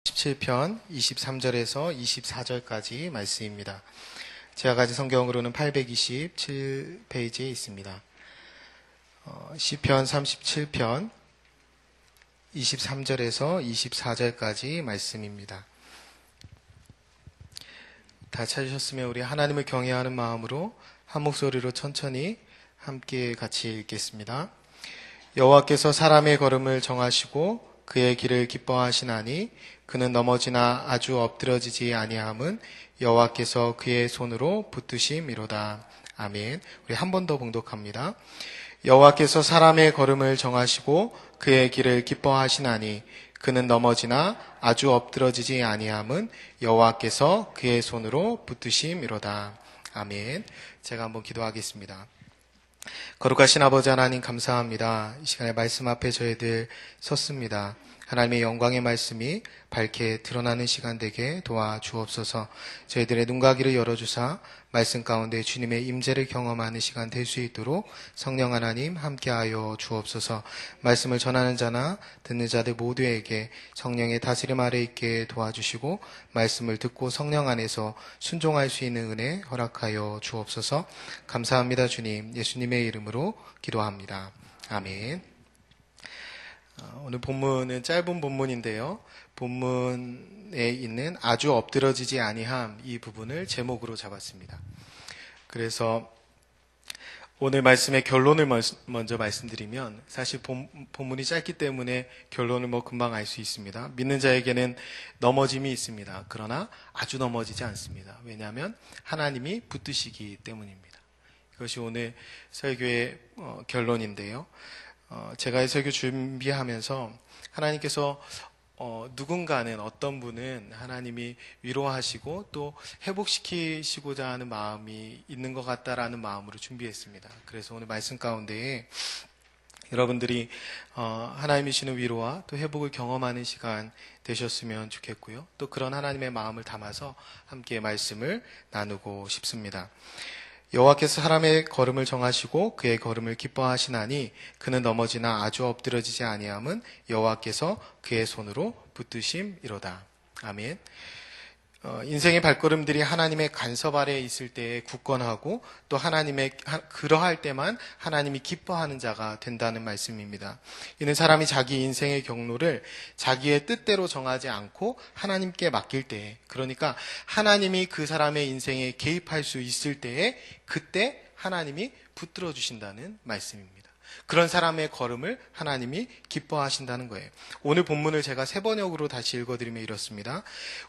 17편 23절에서 24절까지 말씀입니다. 제가 가진 성경으로는 827페이지에 있습니다. 시편 37편 23절에서 24절까지 말씀입니다. 다 찾으셨으면 우리 하나님을 경외하는 마음으로 한 목소리로 천천히 함께 같이 읽겠습니다. 여호와께서 사람의 걸음을 정하시고 그의 길을 기뻐하시나니 그는 넘어지나 아주 엎드러지지 아니함은 여호와께서 그의 손으로 붙드심이로다. 아멘. 우리 한 번 더 봉독합니다. 여호와께서 사람의 걸음을 정하시고 그의 길을 기뻐하시나니 그는 넘어지나 아주 엎드러지지 아니함은 여호와께서 그의 손으로 붙드심이로다. 아멘. 제가 한번 기도하겠습니다. 거룩하신 아버지 하나님 감사합니다. 이 시간에 말씀 앞에 저희들 섰습니다. 하나님의 영광의 말씀이 밝게 드러나는 시간 되게 도와주옵소서. 저희들의 눈과 귀를 열어주사 말씀 가운데 주님의 임재를 경험하는 시간 될 수 있도록 성령 하나님 함께하여 주옵소서. 말씀을 전하는 자나 듣는 자들 모두에게 성령의 다스림 아래 있게 도와주시고 말씀을 듣고 성령 안에서 순종할 수 있는 은혜 허락하여 주옵소서. 감사합니다 주님. 예수님의 이름으로 기도합니다. 아멘. 오늘 본문은 짧은 본문인데요. 본문에 있는 아주 엎드러지지 아니함 이 부분을 제목으로 잡았습니다. 그래서 오늘 말씀의 결론을 먼저 말씀드리면 사실 본문이 짧기 때문에 결론을 금방 알 수 있습니다. 믿는 자에게는 넘어짐이 있습니다. 그러나 아주 넘어지지 않습니다. 왜냐하면 하나님이 붙드시기 때문입니다. 이것이 오늘 설교의 결론인데요. 제가 이 설교 준비하면서 하나님께서 누군가는 어떤 분은 하나님이 위로하시고 또 회복시키시고자 하는 마음이 있는 것 같다라는 마음으로 준비했습니다. 그래서 오늘 말씀 가운데에 여러분들이 하나님이 주시는 위로와 또 회복을 경험하는 시간 되셨으면 좋겠고요. 또 그런 하나님의 마음을 담아서 함께 말씀을 나누고 싶습니다. 여호와께서 사람의 걸음을 정하시고 그의 걸음을 기뻐하시나니 그는 넘어지나 아주 엎드러지지 아니함은 여호와께서 그의 손으로 붙드심이로다. 아멘. 인생의 발걸음들이 하나님의 간섭 아래에 있을 때에 굳건하고 또 그러할 때만 하나님이 기뻐하는 자가 된다는 말씀입니다. 이는 사람이 자기 인생의 경로를 자기의 뜻대로 정하지 않고 하나님께 맡길 때에, 그러니까 하나님이 그 사람의 인생에 개입할 수 있을 때에 그때 하나님이 붙들어 주신다는 말씀입니다. 그런 사람의 걸음을 하나님이 기뻐하신다는 거예요. 오늘 본문을 제가 세 번역으로 다시 읽어드리면 이렇습니다.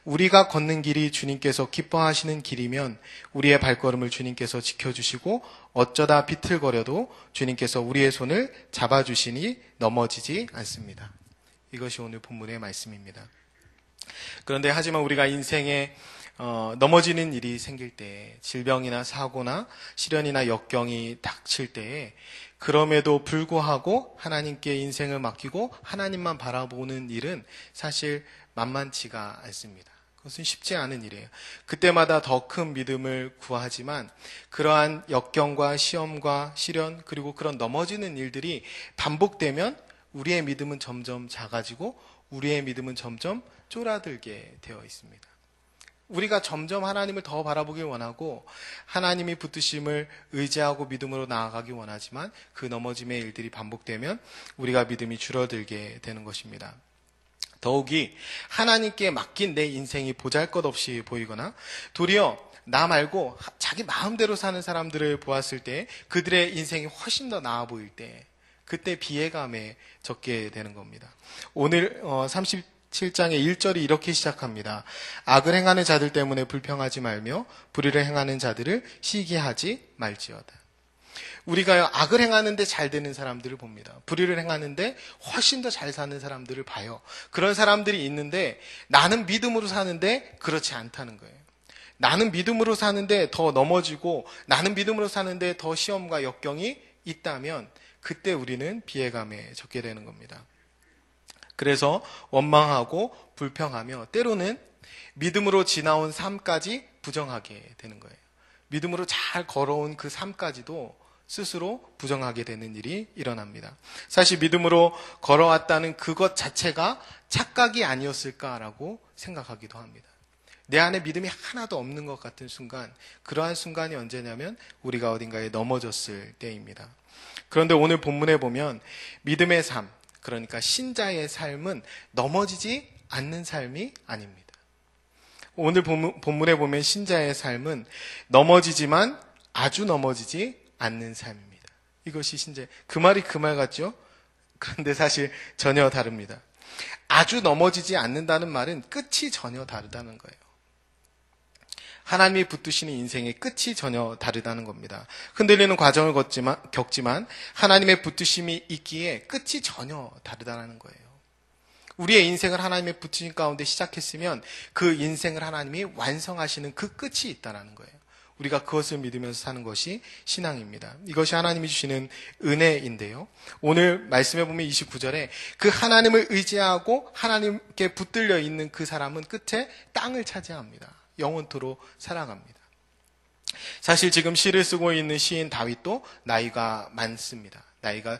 우리가 걷는 길이 주님께서 기뻐하시는 길이면 우리의 발걸음을 주님께서 지켜주시고 어쩌다 비틀거려도 주님께서 우리의 손을 잡아주시니 넘어지지 않습니다. 이것이 오늘 본문의 말씀입니다. 그런데 하지만 우리가 인생에 넘어지는 일이 생길 때, 질병이나 사고나 시련이나 역경이 닥칠 때에 그럼에도 불구하고 하나님께 인생을 맡기고 하나님만 바라보는 일은 사실 만만치가 않습니다. 그것은 쉽지 않은 일이에요. 그때마다 더 큰 믿음을 구하지만 그러한 역경과 시험과 시련 그리고 그런 넘어지는 일들이 반복되면 우리의 믿음은 점점 작아지고 우리의 믿음은 점점 쫄아들게 되어 있습니다. 우리가 점점 하나님을 더 바라보길 원하고 하나님이 붙드심을 의지하고 믿음으로 나아가길 원하지만 그 넘어짐의 일들이 반복되면 우리가 믿음이 줄어들게 되는 것입니다. 더욱이 하나님께 맡긴 내 인생이 보잘것없이 보이거나 도리어 나 말고 자기 마음대로 사는 사람들을 보았을 때 그들의 인생이 훨씬 더 나아 보일 때 그때 비애감에 적게 되는 겁니다. 오늘 37장의 1절이 이렇게 시작합니다. 악을 행하는 자들 때문에 불평하지 말며 불의를 행하는 자들을 시기하지 말지어다. 우리가 악을 행하는데 잘 되는 사람들을 봅니다. 불의를 행하는데 훨씬 더 잘 사는 사람들을 봐요. 그런 사람들이 있는데 나는 믿음으로 사는데 그렇지 않다는 거예요. 나는 믿음으로 사는데 더 넘어지고 나는 믿음으로 사는데 더 시험과 역경이 있다면 그때 우리는 비애감에 적게 되는 겁니다. 그래서 원망하고 불평하며 때로는 믿음으로 지나온 삶까지 부정하게 되는 거예요. 믿음으로 잘 걸어온 그 삶까지도 스스로 부정하게 되는 일이 일어납니다. 사실 믿음으로 걸어왔다는 그것 자체가 착각이 아니었을까라고 생각하기도 합니다. 내 안에 믿음이 하나도 없는 것 같은 순간, 그러한 순간이 언제냐면 우리가 어딘가에 넘어졌을 때입니다. 그런데 오늘 본문에 보면 믿음의 삶, 그러니까 신자의 삶은 넘어지지 않는 삶이 아닙니다. 오늘 본문에 보면 신자의 삶은 넘어지지만 아주 넘어지지 않는 삶입니다. 이것이 신자의, 그 말이 그 말 같죠? 그런데 사실 전혀 다릅니다. 아주 넘어지지 않는다는 말은 끝이 전혀 다르다는 거예요. 하나님이 붙드시는 인생의 끝이 전혀 다르다는 겁니다. 흔들리는 과정을 겪지만 하나님의 붙드심이 있기에 끝이 전혀 다르다는 거예요. 우리의 인생을 하나님의 붙으심 가운데 시작했으면 그 인생을 하나님이 완성하시는 그 끝이 있다는 거예요. 우리가 그것을 믿으면서 사는 것이 신앙입니다. 이것이 하나님이 주시는 은혜인데요. 오늘 말씀해 보면 29절에 그 하나님을 의지하고 하나님께 붙들려 있는 그 사람은 끝에 땅을 차지합니다. 영원토록 살아갑니다. 사실 지금 시를 쓰고 있는 시인 다윗도 나이가 많습니다. 그러니까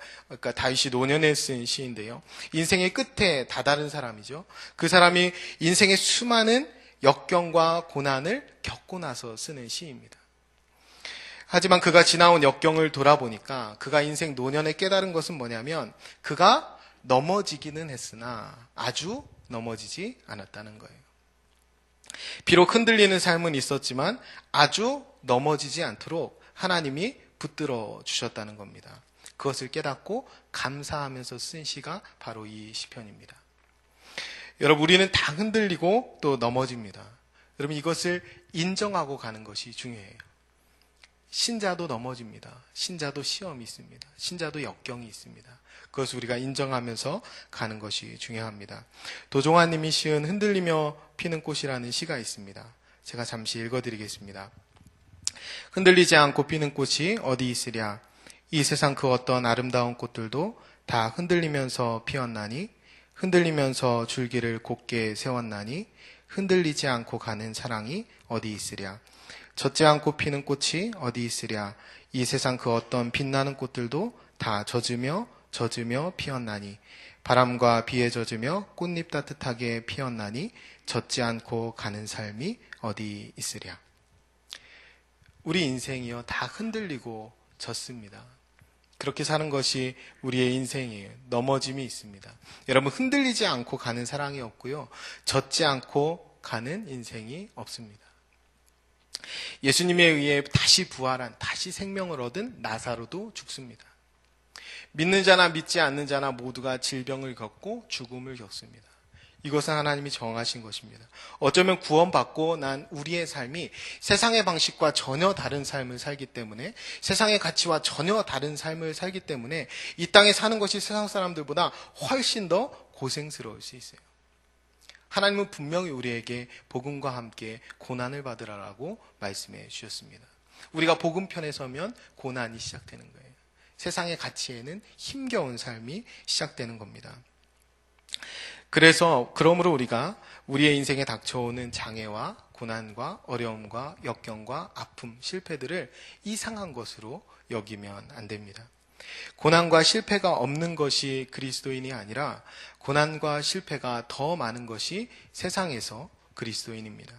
다윗이 노년에 쓴 시인데요. 인생의 끝에 다다른 사람이죠. 그 사람이 인생의 수많은 역경과 고난을 겪고 나서 쓰는 시입니다. 하지만 그가 지나온 역경을 돌아보니까 그가 인생 노년에 깨달은 것은 뭐냐면 그가 넘어지기는 했으나 아주 넘어지지 않았다는 거예요. 비록 흔들리는 삶은 있었지만 아주 넘어지지 않도록 하나님이 붙들어 주셨다는 겁니다. 그것을 깨닫고 감사하면서 쓴 시가 바로 이 시편입니다. 여러분, 우리는 다 흔들리고 또 넘어집니다. 여러분, 이것을 인정하고 가는 것이 중요해요. 신자도 넘어집니다. 신자도 시험이 있습니다. 신자도 역경이 있습니다. 그것을 우리가 인정하면서 가는 것이 중요합니다. 도종환 님이 시은 흔들리며 피는 꽃이라는 시가 있습니다. 제가 잠시 읽어드리겠습니다. 흔들리지 않고 피는 꽃이 어디 있으랴. 이 세상 그 어떤 아름다운 꽃들도 다 흔들리면서 피었나니 흔들리면서 줄기를 곧게 세웠나니 흔들리지 않고 가는 사랑이 어디 있으랴. 젖지 않고 피는 꽃이 어디 있으랴. 이 세상 그 어떤 빛나는 꽃들도 다 젖으며 피었나니 바람과 비에 젖으며 꽃잎 따뜻하게 피었나니 젖지 않고 가는 삶이 어디 있으랴. 우리 인생이요 다 흔들리고 젖습니다. 그렇게 사는 것이 우리의 인생이에요. 넘어짐이 있습니다. 여러분, 흔들리지 않고 가는 사랑이 없고요, 젖지 않고 가는 인생이 없습니다. 예수님에 의해 다시 부활한, 다시 생명을 얻은 나사로도 죽습니다. 믿는 자나 믿지 않는 자나 모두가 질병을 겪고 죽음을 겪습니다. 이것은 하나님이 정하신 것입니다. 어쩌면 구원받고 난 우리의 삶이 세상의 방식과 전혀 다른 삶을 살기 때문에, 세상의 가치와 전혀 다른 삶을 살기 때문에 이 땅에 사는 것이 세상 사람들보다 훨씬 더 고생스러울 수 있어요. 하나님은 분명히 우리에게 복음과 함께 고난을 받으라라고 말씀해 주셨습니다. 우리가 복음 편에 서면 고난이 시작되는 거예요. 세상의 가치에는 힘겨운 삶이 시작되는 겁니다. 그러므로 우리가 우리의 인생에 닥쳐오는 장애와 고난과 어려움과 역경과 아픔, 실패들을 이상한 것으로 여기면 안 됩니다. 고난과 실패가 없는 것이 그리스도인이 아니라 고난과 실패가 더 많은 것이 세상에서 그리스도인입니다.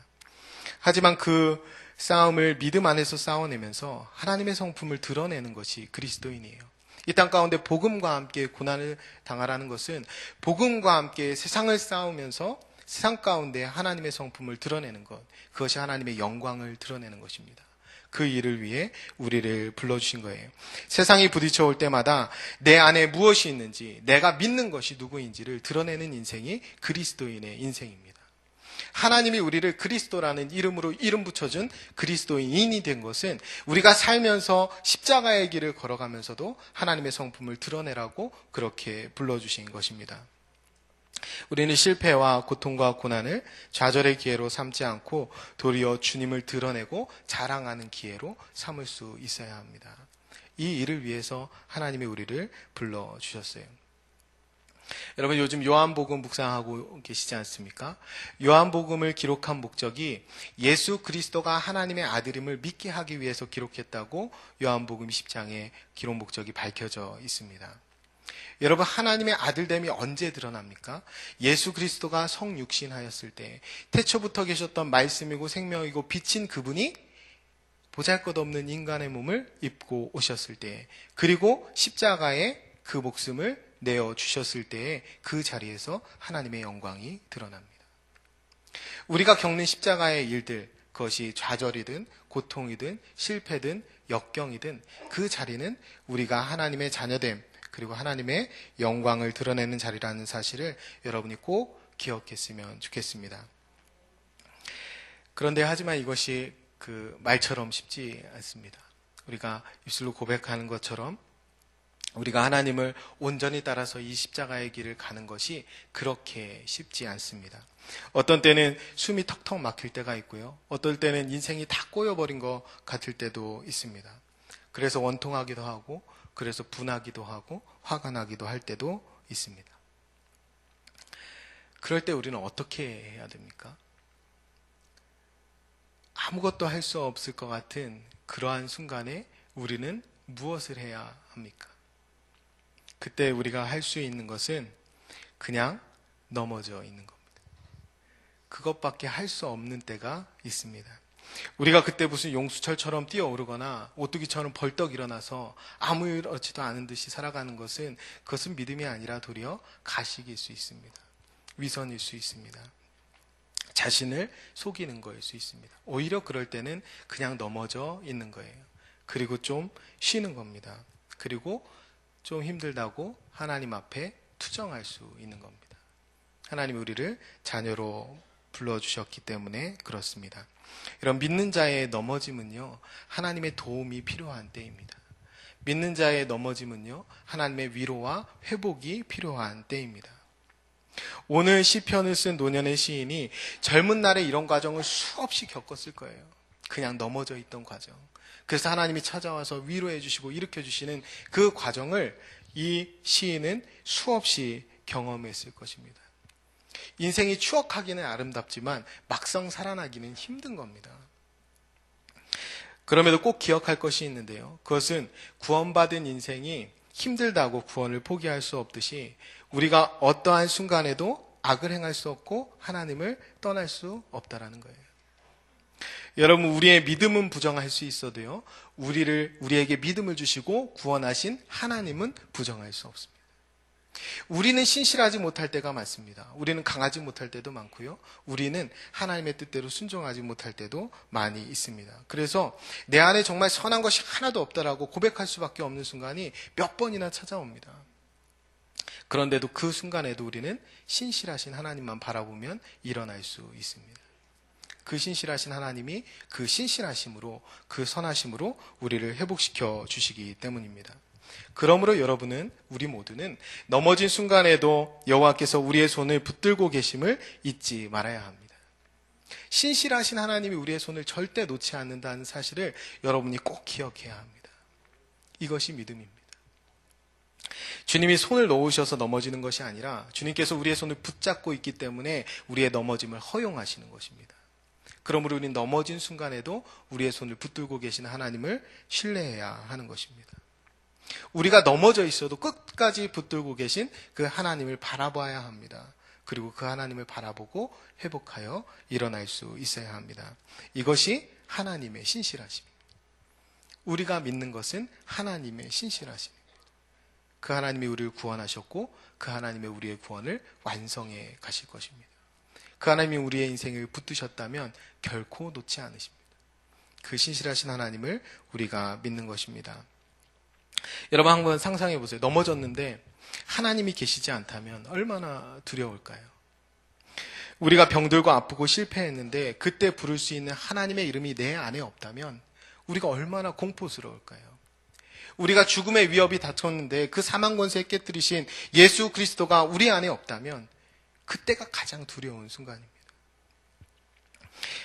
하지만 그 싸움을 믿음 안에서 싸워내면서 하나님의 성품을 드러내는 것이 그리스도인이에요. 이 땅 가운데 복음과 함께 고난을 당하라는 것은 복음과 함께 세상을 싸우면서 세상 가운데 하나님의 성품을 드러내는 것, 그것이 하나님의 영광을 드러내는 것입니다. 그 일을 위해 우리를 불러주신 거예요. 세상이 부딪혀올 때마다 내 안에 무엇이 있는지, 내가 믿는 것이 누구인지를 드러내는 인생이 그리스도인의 인생입니다. 하나님이 우리를 그리스도라는 이름으로 이름 붙여준 그리스도인이 된 것은 우리가 살면서 십자가의 길을 걸어가면서도 하나님의 성품을 드러내라고 그렇게 불러주신 것입니다. 우리는 실패와 고통과 고난을 좌절의 기회로 삼지 않고 도리어 주님을 드러내고 자랑하는 기회로 삼을 수 있어야 합니다. 이 일을 위해서 하나님이 우리를 불러주셨어요. 여러분 요즘 요한복음 묵상하고 계시지 않습니까? 요한복음을 기록한 목적이 예수 그리스도가 하나님의 아들임을 믿게 하기 위해서 기록했다고 요한복음 10장의 기록 목적이 밝혀져 있습니다. 여러분 하나님의 아들됨이 언제 드러납니까? 예수 그리스도가 성육신하였을 때 태초부터 계셨던 말씀이고 생명이고 빛인 그분이 보잘것없는 인간의 몸을 입고 오셨을 때, 그리고 십자가에 그 목숨을 내어주셨을 때에 그 자리에서 하나님의 영광이 드러납니다. 우리가 겪는 십자가의 일들, 그것이 좌절이든 고통이든 실패든 역경이든 그 자리는 우리가 하나님의 자녀됨, 그리고 하나님의 영광을 드러내는 자리라는 사실을 여러분이 꼭 기억했으면 좋겠습니다. 그런데 하지만 이것이 말처럼 쉽지 않습니다. 우리가 입술로 고백하는 것처럼 우리가 하나님을 온전히 따라서 이 십자가의 길을 가는 것이 그렇게 쉽지 않습니다. 어떤 때는 숨이 턱턱 막힐 때가 있고요. 어떨 때는 인생이 다 꼬여버린 것 같을 때도 있습니다. 그래서 원통하기도 하고, 그래서 분하기도 하고, 화가 나기도 할 때도 있습니다. 그럴 때 우리는 어떻게 해야 됩니까? 아무것도 할 수 없을 것 같은 그러한 순간에 우리는 무엇을 해야 합니까? 그때 우리가 할 수 있는 것은 그냥 넘어져 있는 겁니다. 그것밖에 할 수 없는 때가 있습니다. 우리가 그때 무슨 용수철처럼 뛰어오르거나 오뚜기처럼 벌떡 일어나서 아무렇지도 않은 듯이 살아가는 것은 그것은 믿음이 아니라 도리어 가식일 수 있습니다. 위선일 수 있습니다. 자신을 속이는 거일 수 있습니다. 오히려 그럴 때는 그냥 넘어져 있는 거예요. 그리고 좀 쉬는 겁니다. 그리고 좀 힘들다고 하나님 앞에 투정할 수 있는 겁니다. 하나님이 우리를 자녀로 불러주셨기 때문에 그렇습니다. 이런 믿는 자의 넘어짐은요, 하나님의 도움이 필요한 때입니다. 믿는 자의 넘어짐은요, 하나님의 위로와 회복이 필요한 때입니다. 오늘 시편을 쓴 노년의 시인이 젊은 날에 이런 과정을 수없이 겪었을 거예요. 그냥 넘어져 있던 과정. 그래서 하나님이 찾아와서 위로해 주시고 일으켜 주시는 그 과정을 이 시인은 수없이 경험했을 것입니다. 인생이 추억하기는 아름답지만 막상 살아나기는 힘든 겁니다. 그럼에도 꼭 기억할 것이 있는데요. 그것은 구원받은 인생이 힘들다고 구원을 포기할 수 없듯이 우리가 어떠한 순간에도 악을 행할 수 없고 하나님을 떠날 수 없다라는 거예요. 여러분, 우리의 믿음은 부정할 수 있어도요, 우리에게 믿음을 주시고 구원하신 하나님은 부정할 수 없습니다. 우리는 신실하지 못할 때가 많습니다. 우리는 강하지 못할 때도 많고요. 우리는 하나님의 뜻대로 순종하지 못할 때도 많이 있습니다. 그래서 내 안에 정말 선한 것이 하나도 없다라고 고백할 수밖에 없는 순간이 몇 번이나 찾아옵니다. 그런데도 그 순간에도 우리는 신실하신 하나님만 바라보면 일어날 수 있습니다. 그 신실하신 하나님이 그 신실하심으로, 그 선하심으로 우리를 회복시켜 주시기 때문입니다. 그러므로 여러분은, 우리 모두는 넘어진 순간에도 여호와께서 우리의 손을 붙들고 계심을 잊지 말아야 합니다. 신실하신 하나님이 우리의 손을 절대 놓지 않는다는 사실을 여러분이 꼭 기억해야 합니다. 이것이 믿음입니다. 주님이 손을 놓으셔서 넘어지는 것이 아니라 주님께서 우리의 손을 붙잡고 있기 때문에 우리의 넘어짐을 허용하시는 것입니다. 그러므로 우리는 넘어진 순간에도 우리의 손을 붙들고 계신 하나님을 신뢰해야 하는 것입니다. 우리가 넘어져 있어도 끝까지 붙들고 계신 그 하나님을 바라봐야 합니다. 그리고 그 하나님을 바라보고 회복하여 일어날 수 있어야 합니다. 이것이 하나님의 신실하심입니다. 우리가 믿는 것은 하나님의 신실하심입니다. 그 하나님이 우리를 구원하셨고 그 하나님의 우리의 구원을 완성해 가실 것입니다. 그 하나님이 우리의 인생을 붙드셨다면 결코 놓지 않으십니다. 그 신실하신 하나님을 우리가 믿는 것입니다. 여러분 한번 상상해 보세요. 넘어졌는데 하나님이 계시지 않다면 얼마나 두려울까요? 우리가 병들고 아프고 실패했는데 그때 부를 수 있는 하나님의 이름이 내 안에 없다면 우리가 얼마나 공포스러울까요? 우리가 죽음의 위협이 닥쳤는데 그 사망 권세에 깨뜨리신 예수 그리스도가 우리 안에 없다면 그때가 가장 두려운 순간입니다.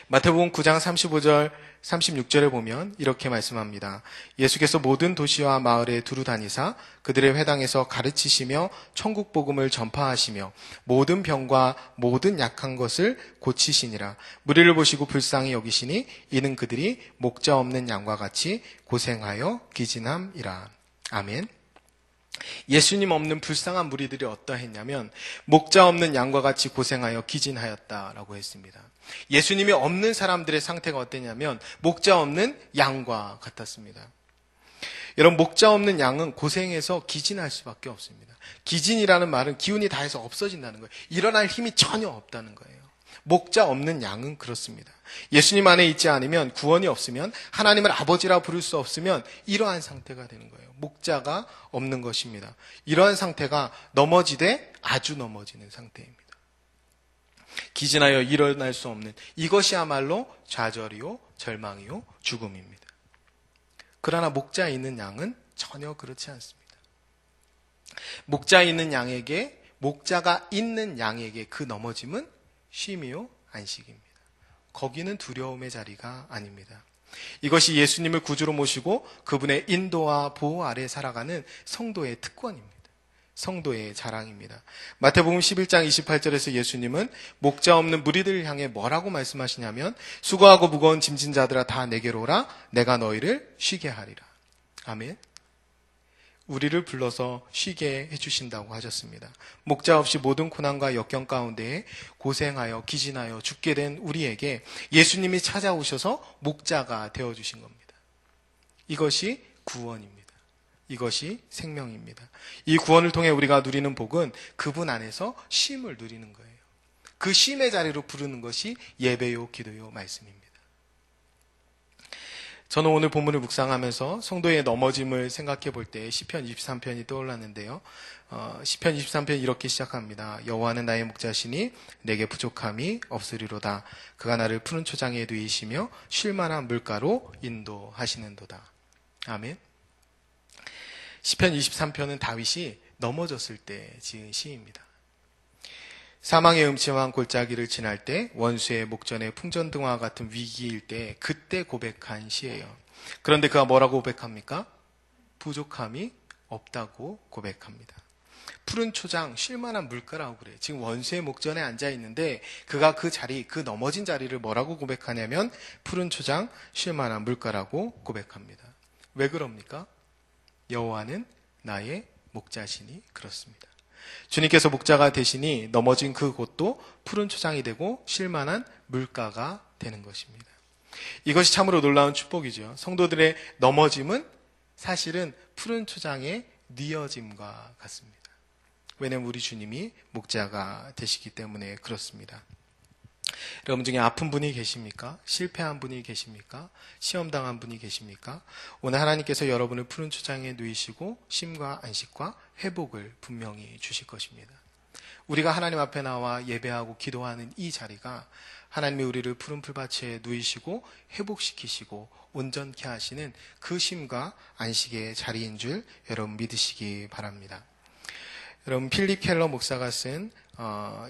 마태복음 9장 35절 36절에 보면 이렇게 말씀합니다. 예수께서 모든 도시와 마을에 두루 다니사 그들의 회당에서 가르치시며 천국 복음을 전파하시며 모든 병과 모든 약한 것을 고치시니라. 무리를 보시고 불쌍히 여기시니 이는 그들이 목자 없는 양과 같이 고생하여 기진함이라. 아멘. 예수님 없는 불쌍한 무리들이 어떠했냐면 목자 없는 양과 같이 고생하여 기진하였다라고 했습니다. 예수님이 없는 사람들의 상태가 어땠냐면 목자 없는 양과 같았습니다. 여러분, 목자 없는 양은 고생해서 기진할 수밖에 없습니다. 기진이라는 말은 기운이 다해서 없어진다는 거예요. 일어날 힘이 전혀 없다는 거예요. 목자 없는 양은 그렇습니다. 예수님 안에 있지 않으면, 구원이 없으면, 하나님을 아버지라 부를 수 없으면 이러한 상태가 되는 거예요. 목자가 없는 것입니다. 이러한 상태가 넘어지되 아주 넘어지는 상태입니다. 기진하여 일어날 수 없는, 이것이야말로 좌절이요 절망이요 죽음입니다. 그러나 목자 있는 양은 전혀 그렇지 않습니다. 목자 있는 양에게, 목자가 있는 양에게 그 넘어짐은 쉼이요 안식입니다. 거기는 두려움의 자리가 아닙니다. 이것이 예수님을 구주로 모시고 그분의 인도와 보호 아래 살아가는 성도의 특권입니다. 성도의 자랑입니다. 마태복음 11장 28절에서 예수님은 목자 없는 무리들을 향해 뭐라고 말씀하시냐면 수고하고 무거운 짐진 자들아 다 내게로 오라 내가 너희를 쉬게 하리라. 아멘. 우리를 불러서 쉬게 해주신다고 하셨습니다. 목자 없이 모든 고난과 역경 가운데에 고생하여 기진하여 죽게 된 우리에게 예수님이 찾아오셔서 목자가 되어주신 겁니다. 이것이 구원입니다. 이것이 생명입니다. 이 구원을 통해 우리가 누리는 복은 그분 안에서 쉼을 누리는 거예요. 그 쉼의 자리로 부르는 것이 예배요 기도요 말씀입니다. 저는 오늘 본문을 묵상하면서 성도의 넘어짐을 생각해 볼 때 시편 23편이 떠올랐는데요. 시편 23편 이렇게 시작합니다. 여호와는 나의 목자시니 내게 부족함이 없으리로다. 그가 나를 푸른 초장에 누이시며 쉴 만한 물가로 인도하시는도다. 아멘. 시편 23편은 다윗이 넘어졌을 때 지은 시입니다. 사망의 음침한 골짜기를 지날 때 원수의 목전에 풍전등화 같은 위기일 때 그때 고백한 시예요. 그런데 그가 뭐라고 고백합니까? 부족함이 없다고 고백합니다. 푸른 초장, 쉴만한 물가라고 그래요. 지금 원수의 목전에 앉아 있는데 그가 그 자리, 그 넘어진 자리를 뭐라고 고백하냐면 푸른 초장, 쉴만한 물가라고 고백합니다. 왜 그럽니까? 여호와는 나의 목자시니 그렇습니다. 주님께서 목자가 되시니 넘어진 그 곳도 푸른 초장이 되고 쉴만한 물가가 되는 것입니다. 이것이 참으로 놀라운 축복이죠. 성도들의 넘어짐은 사실은 푸른 초장의 뉘어짐과 같습니다. 왜냐하면 우리 주님이 목자가 되시기 때문에 그렇습니다. 여러분 중에 아픈 분이 계십니까? 실패한 분이 계십니까? 시험당한 분이 계십니까? 오늘 하나님께서 여러분을 푸른 초장에 누이시고 쉼과 안식과 회복을 분명히 주실 것입니다. 우리가 하나님 앞에 나와 예배하고 기도하는 이 자리가 하나님이 우리를 푸른 풀밭에 누이시고 회복시키시고 온전케 하시는 그 쉼과 안식의 자리인 줄 여러분 믿으시기 바랍니다. 여러분 필립 켈러 목사가 쓴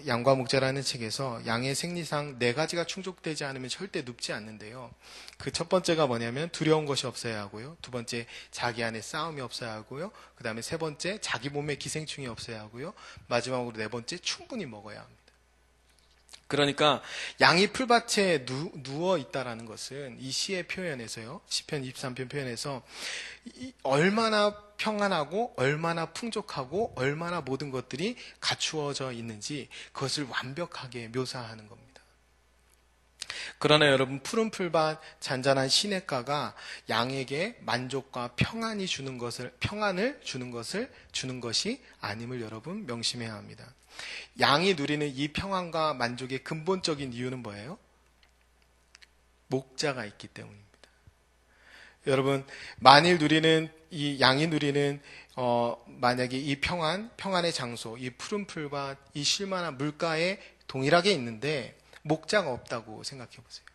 양과 목자라는 책에서 양의 생리상 4가지가 충족되지 않으면 절대 눕지 않는데요. 그 첫 번째가 뭐냐면 두려운 것이 없어야 하고요. 두 번째 자기 안에 싸움이 없어야 하고요. 그 다음에 세 번째 자기 몸에 기생충이 없어야 하고요. 마지막으로 네 번째 충분히 먹어야 합니다. 그러니까 양이 풀밭에 누워 있다라는 것은 이 시의 표현에서요. 시편 23편 표현에서 얼마나 평안하고 얼마나 풍족하고 얼마나 모든 것들이 갖추어져 있는지 그것을 완벽하게 묘사하는 겁니다. 그러나 여러분 푸른 풀밭 잔잔한 시냇가가 양에게 만족과 평안을 주는 것이 아님을 여러분 명심해야 합니다. 양이 누리는 이 평안과 만족의 근본적인 이유는 뭐예요? 목자가 있기 때문입니다. 여러분 만일 누리는 이 양이 누리는 만약에 이 평안의 장소, 이 푸른 풀밭, 이 쉴만한 물가에 동일하게 있는데 목자가 없다고 생각해 보세요.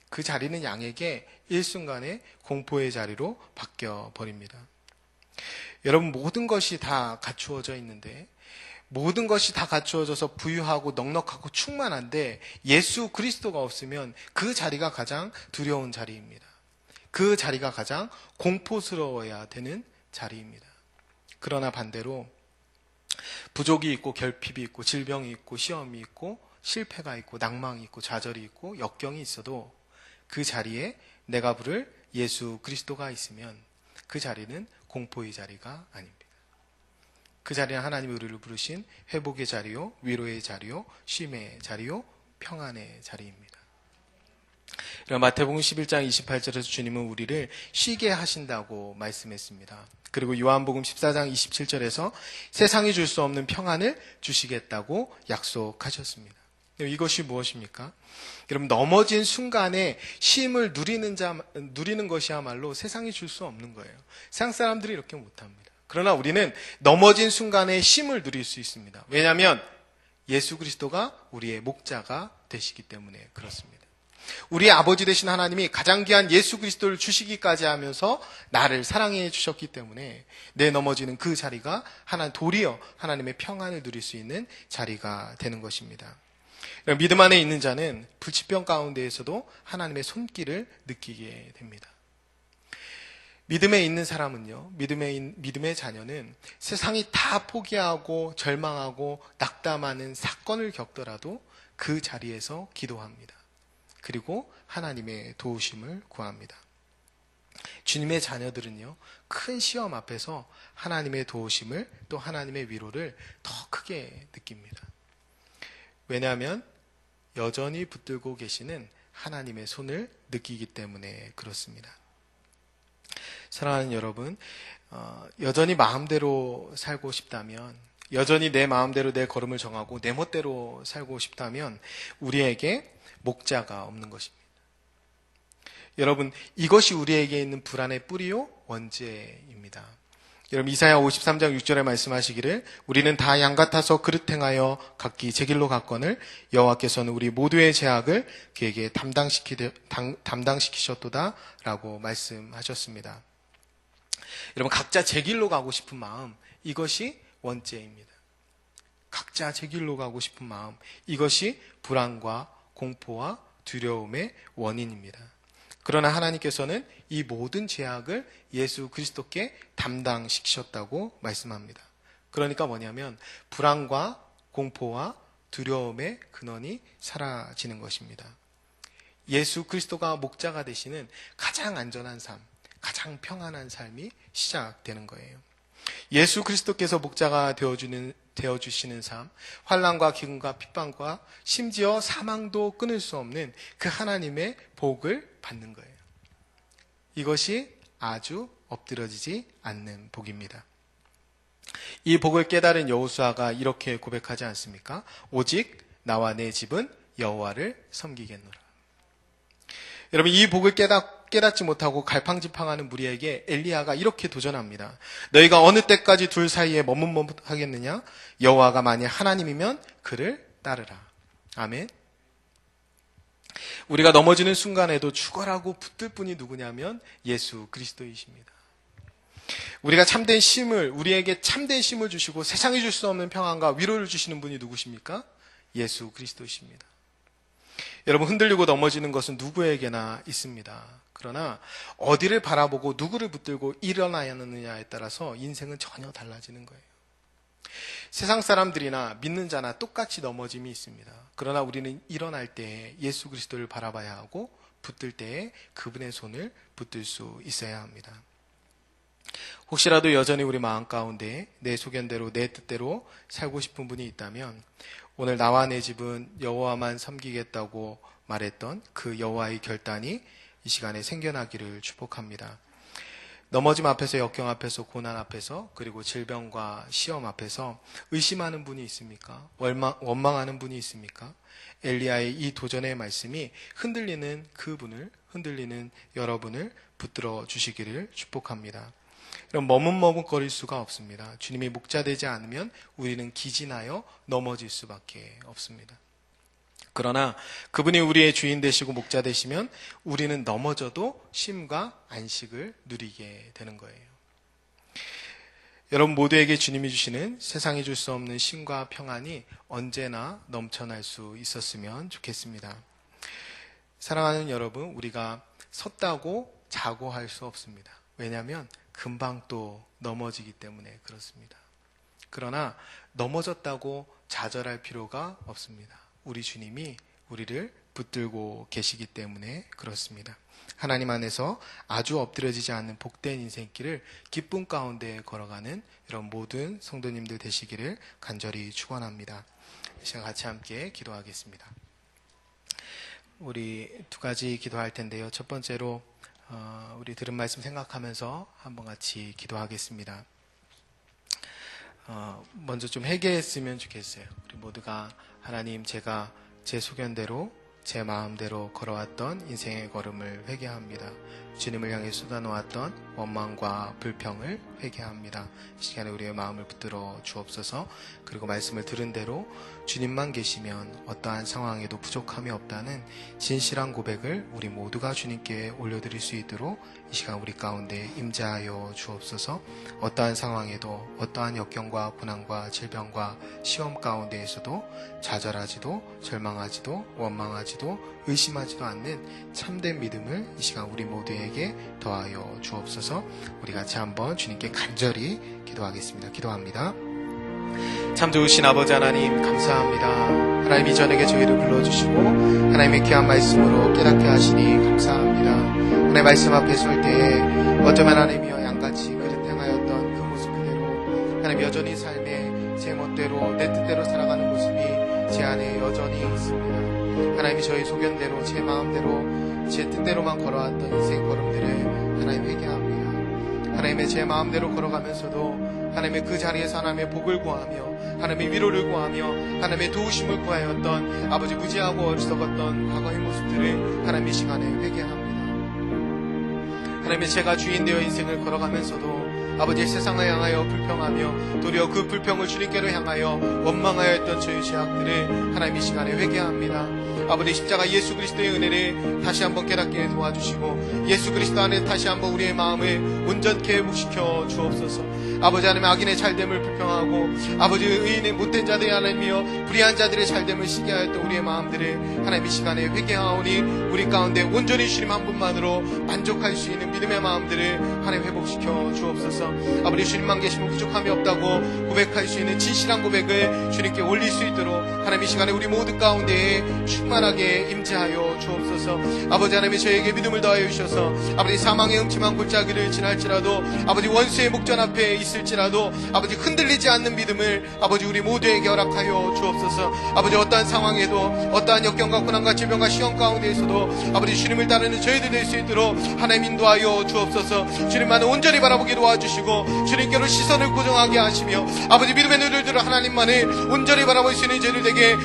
그 자리는 양에게 일순간에 공포의 자리로 바뀌어 버립니다. 여러분 모든 것이 다 갖추어져 있는데 모든 것이 다 갖추어져서 부유하고 넉넉하고 충만한데 예수 그리스도가 없으면 그 자리가 가장 두려운 자리입니다. 그 자리가 가장 공포스러워야 되는 자리입니다. 그러나 반대로 부족이 있고 결핍이 있고 질병이 있고 시험이 있고 실패가 있고 낭망이 있고 좌절이 있고 역경이 있어도 그 자리에 내가 부를 예수 그리스도가 있으면 그 자리는 공포의 자리가 아닙니다. 그 자리는 하나님이 우리를 부르신 회복의 자리요, 위로의 자리요, 쉼의 자리요, 평안의 자리입니다. 마태복음 11장 28절에서 주님은 우리를 쉬게 하신다고 말씀했습니다. 그리고 요한복음 14장 27절에서 세상이 줄 수 없는 평안을 주시겠다고 약속하셨습니다. 이것이 무엇입니까? 여러분, 넘어진 순간에 쉼을 누리는 것이야말로 세상이 줄 수 없는 거예요. 세상 사람들이 이렇게 못합니다. 그러나 우리는 넘어진 순간에 쉼을 누릴 수 있습니다. 왜냐하면 예수 그리스도가 우리의 목자가 되시기 때문에 그렇습니다. 우리의 아버지 되신 하나님이 가장 귀한 예수 그리스도를 주시기까지 하면서 나를 사랑해 주셨기 때문에 내 넘어지는 그 자리가 도리어 하나님의 평안을 누릴 수 있는 자리가 되는 것입니다. 믿음 안에 있는 자는 불치병 가운데에서도 하나님의 손길을 느끼게 됩니다. 믿음에 있는 사람은요, 믿음의 자녀는 세상이 다 포기하고 절망하고 낙담하는 사건을 겪더라도 그 자리에서 기도합니다. 그리고 하나님의 도우심을 구합니다. 주님의 자녀들은요, 큰 시험 앞에서 하나님의 도우심을 또 하나님의 위로를 더 크게 느낍니다. 왜냐하면 여전히 붙들고 계시는 하나님의 손을 느끼기 때문에 그렇습니다. 사랑하는 여러분, 여전히 마음대로 살고 싶다면, 여전히 내 마음대로 내 걸음을 정하고 내 멋대로 살고 싶다면 우리에게 목자가 없는 것입니다. 여러분, 이것이 우리에게 있는 불안의 뿌리요 원죄입니다. 여러분, 이사야 53장 6절에 말씀하시기를 우리는 다 양 같아서 그릇 행하여 각기 제 길로 갔거늘 여호와께서는 우리 모두의 죄악을 그에게 담당시키셨도다 라고 말씀하셨습니다. 여러분, 각자 제 길로 가고 싶은 마음, 이것이 원죄입니다. 각자 제 길로 가고 싶은 마음, 이것이 불안과 공포와 두려움의 원인입니다. 그러나 하나님께서는 이 모든 죄악을 예수 그리스도께 담당시키셨다고 말씀합니다. 그러니까 뭐냐면 불안과 공포와 두려움의 근원이 사라지는 것입니다. 예수 그리스도가 목자가 되시는 가장 안전한 삶, 가장 평안한 삶이 시작되는 거예요. 예수 그리스도께서 목자가 되어주시는 삶, 환난과 기근과 핍박과 심지어 사망도 끊을 수 없는 그 하나님의 복을 받는 거예요. 이것이 아주 엎드러지지 않는 복입니다. 이 복을 깨달은 여호수아가 이렇게 고백하지 않습니까? 오직 나와 내 집은 여호와를 섬기겠노라. 여러분, 이 복을 깨닫지 못하고 갈팡질팡하는 무리에게 엘리야가 이렇게 도전합니다. 너희가 어느 때까지 둘 사이에 머뭇머뭇하겠느냐? 여호와가 만일 하나님이면 그를 따르라. 아멘. 우리가 넘어지는 순간에도 죽어라고 붙들 분이 누구냐면 예수 그리스도이십니다. 우리에게 참된 쉼을 주시고 세상이 줄 수 없는 평안과 위로를 주시는 분이 누구십니까? 예수 그리스도이십니다. 여러분, 흔들리고 넘어지는 것은 누구에게나 있습니다. 그러나 어디를 바라보고 누구를 붙들고 일어나야 하느냐에 따라서 인생은 전혀 달라지는 거예요. 세상 사람들이나 믿는 자나 똑같이 넘어짐이 있습니다. 그러나 우리는 일어날 때에 예수 그리스도를 바라봐야 하고 붙들 때에 그분의 손을 붙들 수 있어야 합니다. 혹시라도 여전히 우리 마음 가운데 내 소견대로 내 뜻대로 살고 싶은 분이 있다면 오늘 나와 내 집은 여호와만 섬기겠다고 말했던 그 여호와의 결단이 이 시간에 생겨나기를 축복합니다. 넘어짐 앞에서, 역경 앞에서, 고난 앞에서, 그리고 질병과 시험 앞에서 의심하는 분이 있습니까? 원망하는 분이 있습니까? 엘리야의 이 도전의 말씀이 흔들리는 여러분을 붙들어 주시기를 축복합니다. 그럼 머뭇머뭇거릴 수가 없습니다. 주님이 목자 되지 않으면 우리는 기진하여 넘어질 수밖에 없습니다. 그러나 그분이 우리의 주인 되시고 목자 되시면 우리는 넘어져도 쉼과 안식을 누리게 되는 거예요. 여러분 모두에게 주님이 주시는 세상이 줄 수 없는 쉼과 평안이 언제나 넘쳐날 수 있었으면 좋겠습니다. 사랑하는 여러분, 우리가 섰다고 자고 할 수 없습니다. 왜냐하면 금방 또 넘어지기 때문에 그렇습니다. 그러나 넘어졌다고 좌절할 필요가 없습니다. 우리 주님이 우리를 붙들고 계시기 때문에 그렇습니다. 하나님 안에서 아주 엎드려지지 않는 복된 인생길을 기쁨 가운데 걸어가는 이런 모든 성도님들 되시기를 간절히 축원합니다. 이 시간 같이 함께 기도하겠습니다. 우리 두 가지 기도할 텐데요. 첫 번째로 우리 들은 말씀 생각하면서 한번 같이 기도하겠습니다. 먼저 좀 회개했으면 좋겠어요. 우리 모두가 하나님, 제가 제 소견대로 제 마음대로 걸어왔던 인생의 걸음을 회개합니다. 주님을 향해 쏟아놓았던 원망과 불평을 회개합니다. 이 시간에 우리의 마음을 붙들어 주옵소서. 그리고 말씀을 들은 대로 주님만 계시면 어떠한 상황에도 부족함이 없다는 진실한 고백을 우리 모두가 주님께 올려드릴 수 있도록 이 시간 우리 가운데 임재하여 주옵소서. 어떠한 상황에도 어떠한 역경과 고난과 질병과 시험 가운데에서도 좌절하지도 절망하지도 원망하지도 의심하지도 않는 참된 믿음을 이 시간 우리 모두에게 더하여 주옵소서. 우리 같이 한번 주님께 간절히 기도하겠습니다. 기도합니다. 참 좋으신 아버지 하나님, 감사합니다. 하나님이 저에게 저희를 불러주시고 하나님의 귀한 말씀으로 깨닫게 하시니 감사합니다. 하나님의 말씀 앞에 설 때에 어쩌면 하나님이여 양같이 그릇 행하였던 그 모습 그대로 하나님 여전히 삶에 제 멋대로 내 뜻대로 살아가는 모습이 제 안에 여전히 있습니다. 하나님이 저희 소견대로 제 마음대로 제 뜻대로만 걸어왔던 인생 걸음들을 하나님 회개합니다. 하나님의 제 마음대로 걸어가면서도 하나님의 그 자리에서 하나님의 복을 구하며 하나님의 위로를 구하며 하나님의 도우심을 구하였던 아버지 무지하고 어리석었던 과거의 모습들을 하나님의 시간에 회개합니다. 하나님의 제가 주인 되어 인생을 걸어가면서도 아버지의 세상을 향하여 불평하며 도리어 그 불평을 주님께로 향하여 원망하여 했던 저의 죄악들을 하나님의 시간에 회개합니다. 아버지 십자가 예수 그리스도의 은혜를 다시 한번 깨닫게 도와주시고 예수 그리스도 안에 다시 한번 우리의 마음을 온전케 회복시켜 주옵소서. 아버지 하나님의 악인의 잘됨을 불평하고 아버지 의인의 못된 자들이 하나님이여 불의한 자들의 잘됨을 시기하였던 우리의 마음들을 하나님의 시간에 회개하오니 우리 가운데 온전히 주님 한 분만으로 만족할 수 있는 믿음의 마음들을 하나님 회복시켜 주옵소서. 아버지 주님만 계시면 부족함이 없다고 고백할 수 있는 진실한 고백을 주님께 올릴 수 있도록 하나님 이 시간에 우리 모두 가운데에 충만하게 임재하여 주옵소서. 아버지 하나님이 저에게 믿음을 더하여 주셔서 아버지 사망의 음침한 골짜기를 지날지라도 아버지 원수의 목전 앞에 있을지라도 아버지 흔들리지 않는 믿음을 아버지 우리 모두에게 허락하여 주옵소서. 아버지 어떠한 상황에도 어떠한 역경과 고난과 질병과 시험 가운데에서도 아버지 주님을 따르는 저희들 될 수 있도록 하나님 인도하여 주옵소서. 주님만을 온전히 바라보게 도와주시고 주님께로 시선을 고정하게 하시며 아버지 믿음의 눈을 들어 하나님만을 온전히 바라볼 수 있는 저희들 되게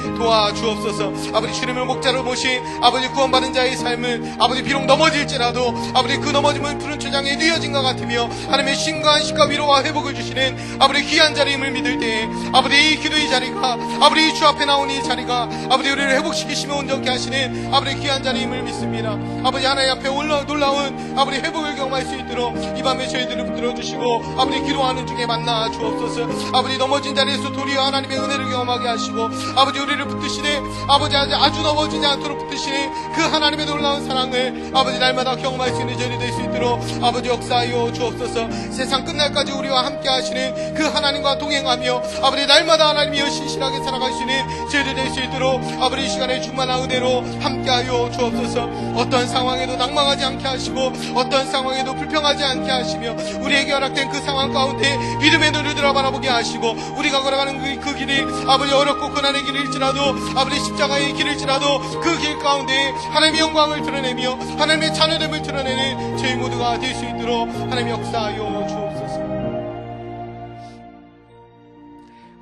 도와주옵소서. 아버지 주님을 목자로 모신 아버지 구원받은 자의 삶은 아버지 비록 넘어질지라도 아버지 그 넘어짐은 푸른 초장에 뉘어진 것 같으며 하나님의 신과 안식과 위로와 회복을 주시는 아버지 귀한 자리임을 믿을 때에 아버지 이 기도의 자리가 아버지 이 주 앞에 나온 이 자리가 아버지 우리를 회복시키시며 온전케 하시는 아버지 귀한 자리임을 믿습니다. 아버지 하나님 앞에 놀라운 아버지 회복을 경험할 수 있도록 이 밤에 저희들을 붙들어 주시고 아버지 기도하는 중에 만나 주옵소서. 아버지 넘어진 자리에서 도리어 하나님의 은혜를 경험하게 하시고 아버지 우리를 붙드시네 아버지 아주 넘어지지 않도록 붙드시는 그 하나님의 놀라운 사랑을 아버지 날마다 경험할 수 있는 저희들 될 수 있도록 아버지 역사하여 주옵소서. 세상 끝날까지 우리와 함께 하시는 그 하나님과 동행하며 아버지 날마다 하나님이여 신실하게 살아갈 수 있는 저희들 될 수 있도록 아버지 이 시간에 충만한 은혜로 함께하여 주옵소서. 어떤 상황에도 낭망하지 않게 하시고 어떤 상황에도 불평하지 않게 하시며 우리에게 허락된 그 상황 가운데 믿음의 눈을 들어 바라보게 하시고 우리가 걸어가는 그 길이 아버지 어렵고 고난의 길일지라도 아버지 십자가의 길일지라도 그 길 가운데 하나님의 영광을 드러내며 하나님의 자녀됨을 드러내는 저희 모두가 될 수 있도록 하나님 역사하여 주옵소서.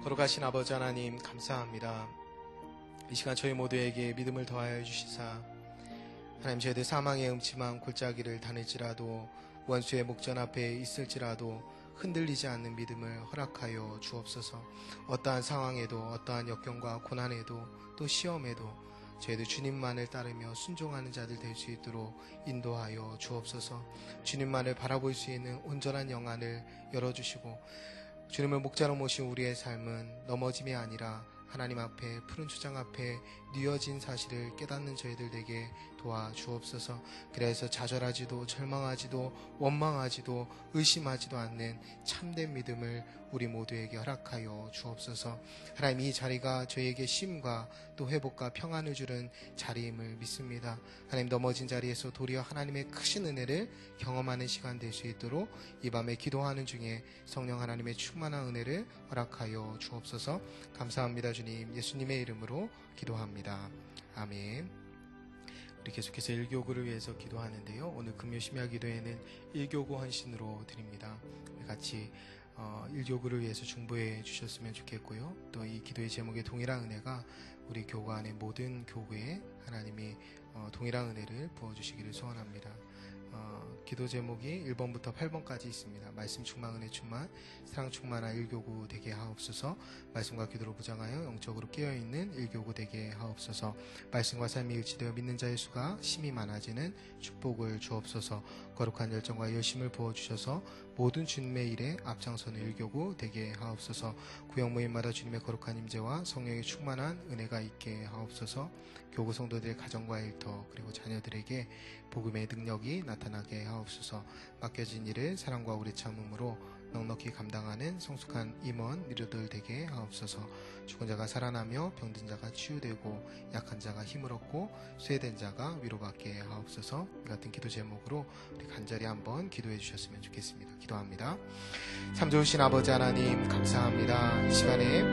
걸어가신 아버지 하나님 감사합니다. 이 시간 저희 모두에게 믿음을 더하여 주시사 하나님 저희들 사망의 음침한 골짜기를 다닐지라도 원수의 목전 앞에 있을지라도 흔들리지 않는 믿음을 허락하여 주옵소서. 어떠한 상황에도 어떠한 역경과 고난에도 또 시험에도 저희들 주님만을 따르며 순종하는 자들 될 수 있도록 인도하여 주옵소서. 주님만을 바라볼 수 있는 온전한 영안을 열어주시고 주님을 목자로 모신 우리의 삶은 넘어짐이 아니라 하나님 앞에 푸른 초장 앞에 뉘어진 사실을 깨닫는 저희들 되게 도와주옵소서. 그래서 좌절하지도 절망하지도 원망하지도 의심하지도 않는 참된 믿음을 우리 모두에게 허락하여 주옵소서. 하나님, 이 자리가 저희에게 쉼과 또 회복과 평안을 주는 자리임을 믿습니다. 하나님, 넘어진 자리에서 도리어 하나님의 크신 은혜를 경험하는 시간 될 수 있도록 이 밤에 기도하는 중에 성령 하나님의 충만한 은혜를 허락하여 주옵소서. 감사합니다. 주님, 예수님의 이름으로 기도합니다. 아멘. 우리 계속해서 일교구를 위해서 기도하는데요. 오늘 금요 심야 기도에는 일교구 헌신으로 드립니다. 우리 같이 일교구를 위해서 중보해 주셨으면 좋겠고요. 또 이 기도의 제목의 동일한 은혜가 우리 교구 안의 모든 교구에 하나님이 동일한 은혜를 부어주시기를 소원합니다. 기도 제목이 1번부터 8번까지 있습니다. 말씀 충만, 은혜 충만, 사랑 충만한 일교구 되게 하옵소서. 말씀과 기도로 부장하여 영적으로 깨어있는 일교구 되게 하옵소서. 말씀과 삶이 일치되어 믿는 자의 수가 심히 많아지는 축복을 주옵소서. 거룩한 열정과 열심을 부어주셔서 모든 주님의 일에 앞장서는 일교구 되게 하옵소서. 구역 모임마다 주님의 거룩한 임재와 성령의 충만한 은혜가 있게 하옵소서. 교구 성도들의 가정과 일터 그리고 자녀들에게 복음의 능력이 나타나게 하옵소서. 맡겨진 일을 사랑과 오래 참음으로 넉넉히 감당하는 성숙한 임원 리더들 되게 하옵소서. 죽은 자가 살아나며 병든 자가 치유되고 약한 자가 힘을 얻고 쇠된 자가 위로받게 하옵소서. 이 같은 기도 제목으로 우리 간절히 한번 기도해 주셨으면 좋겠습니다. 기도합니다. 참 좋으신 아버지 하나님, 감사합니다. 이 시간에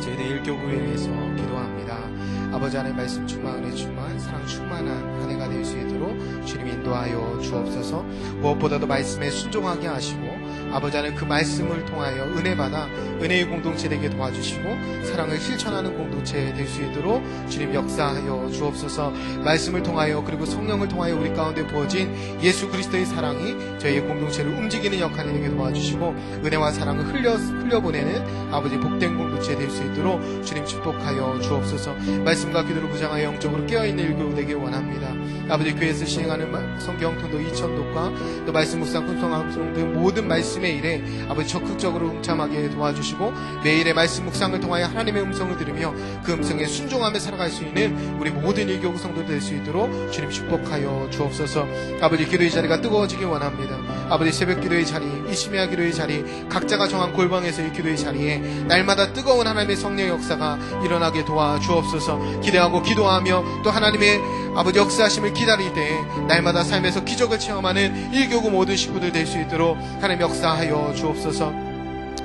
저희들 일교구를 위해서 기도합니다. 아버지 하나님, 말씀 충만, 은혜 충만, 사랑 충만한 한 해가 될 수 있도록 주님 인도하여 주옵소서. 무엇보다도 말씀에 순종하게 하시고 아버지 하나님, 그 말씀을 통하여 은혜 받아 은혜의 공동체 되게 도와주시고 사랑을 실천하는 공동체 될 수 있도록 주님 역사하여 주옵소서. 말씀을 통하여 그리고 성령을 통하여 우리 가운데 부어진 예수 그리스도의 사랑이 저희의 공동체를 움직이는 역할이 되게 도와주시고 은혜와 사랑을 흘려보내는 아버지 복된 공동체 될 수 있도록 주님 축복하여 주옵소서. 말씀과 기도로 부장하여 영적으로 깨어있는 일교구 되길 원합니다. 아버지, 교회에서 시행하는 성경통도 2000독과 또 말씀 묵상 분성함송 등 모든 말씀의 일에 아버지 적극적으로 동참하게 도와주시고 매일의 말씀 묵상을 통하여 하나님의 음성을 들으며 그 음성에 순종하며 살아갈 수 있는 우리 모든 일교구 성도들 될 수 있도록 주님 축복하여 주옵소서. 아버지, 기도의 자리가 뜨거워지길 원합니다. 아버지, 새벽 기도의 자리, 이 심야 기도의 자리, 각자가 정한 골방에서의 기도의 자리에 날마다 뜨거운 하나님의 성령의 역사가 일어나게 도와주옵소서. 기대하고 기도하며 또 하나님의 아버지 역사하심을 기다릴 때 날마다 삶에서 기적을 체험하는 일교구 모든 식구들 될 수 있도록 하나님 역사하여 주옵소서.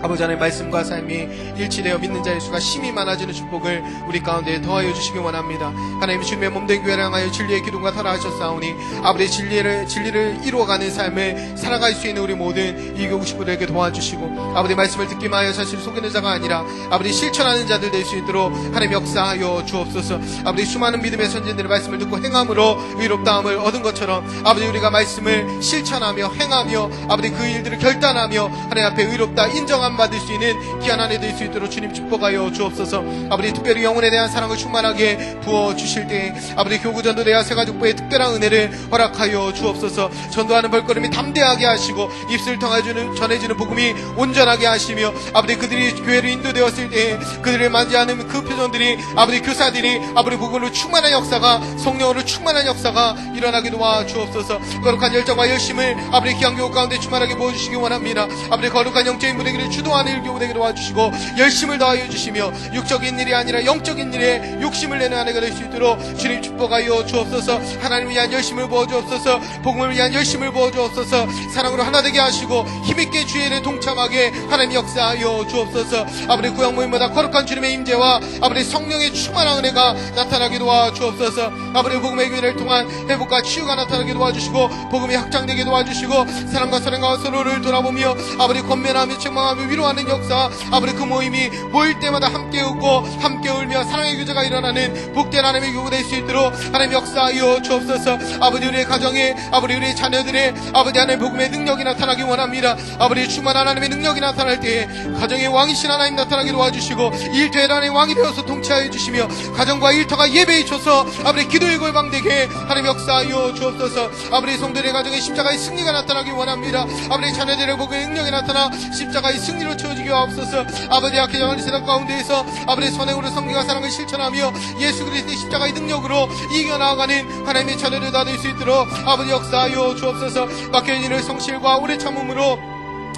아버지 하나님, 말씀과 삶이 일치되어 믿는 자의 수가 심히 많아지는 축복을 우리 가운데 더하여 주시기 원합니다. 하나님, 주님의 몸된 교회를 향하여 진리의 기둥과 타락하셨사오니 아버지 진리를 이루어가는 삶을 살아갈 수 있는 우리 모든 일교구 식구들에게 도와주시고 아버지 말씀을 듣기만 하여 사실 속이는 자가 아니라 아버지 실천하는 자들 될 수 있도록 하나님 역사하여 주옵소서. 아버지, 수많은 믿음의 선진들의 말씀을 듣고 행함으로 의롭다함을 얻은 것처럼 아버지 우리가 말씀을 실천하며 행하며 아버지 그 일들을 결단하며 하나님 앞에 의롭다 인정함 받을 수 있는 귀한 한 해 될 수 있도록 주님 축복하여 주옵소서. 아버지, 특별히 영혼에 대한 사랑을 충만하게 부어주실 때 아버지 교구 전도대와 새가족부의 특별한 은혜를 허락하여 주옵소서. 전도하는 벌거름이 담대하게 하시고 입술을 통해 전해지는 복음이 온전하게 하시며 아버지 그들이 교회를 인도되었을 때 그들을 맞이하는 그 표정들이 아버지 교사들이 아버지 복음으로 충만한 역사가 성령으로 충만한 역사가 일어나게 도와주옵소서. 거룩한 열정과 열심을 아버지 귀한 교구 가운데 충만하게 부어주시기 원합니다. 아버지 거룩한 영적인 분위기를 주도하는 일교구 되게 도와주시고 열심을 더하여 주시며 육적인 일이 아니라 영적인 일에 욕심을 내는 한 해가 될 수 있도록 주님 축복하여 주옵소서. 하나님을 위한 열심을 부어주옵소서. 복음을 위한 열심을 부어주옵소서. 사랑으로 하나 되게 하시고 힘있게 주의 일에 동참하게 하나님 역사하여 주옵소서. 아버지 구역 모임마다 거룩한 주님의 임재와 아버지 성령의 충만한 은혜가 나타나게 도와주옵소서. 아버지 복음의 교회를 통한 회복과 치유가 나타나게 도와주시고 복음이 확장되게 도와주시고 사랑과 사랑과 서로를 돌아보며 아버지 권면하며 책망하며 위로하는 역사 아버지 그 모임이 모일 때마다 함께 웃고 함께 울며 사랑의 교제가 일어나는 복된 하나님의 교구 될 수 있도록 하나님 역사하여 주옵소서. 아버지 우리의 가정에 아버지 우리의 자녀들의 아버지 하나님 복음의 능력이 나타나기 원합니다. 아버지 충만한 하나님의 능력이 나타날 때에 가정의 왕이신 하나님 나타나게 도와주시고 일터의 하나님의 왕이 되어서 통치하여 주시며 가정과 일터가 예배에 줘서 아버지 기도의 골방되게 하나님 역사하여 주옵소서. 아버지 성도들의 가정에 십자가의 승리가 나타나기 원합니다. 아버지 자녀들의 복음의 능력이 나타나 십자가의 승리 승리로 채워지게 하옵소서. 아버지 약해져가는 세상 가운데에서 아버지의 선행으로 성경과 사랑을 실천하며 예수 그리스도의 십자가의 능력으로 이겨나가는 하나님의 자녀를 다 될 수 있도록 아버지 역사하여 주옵소서. 막혀있는 일을 성실과 오래 참음으로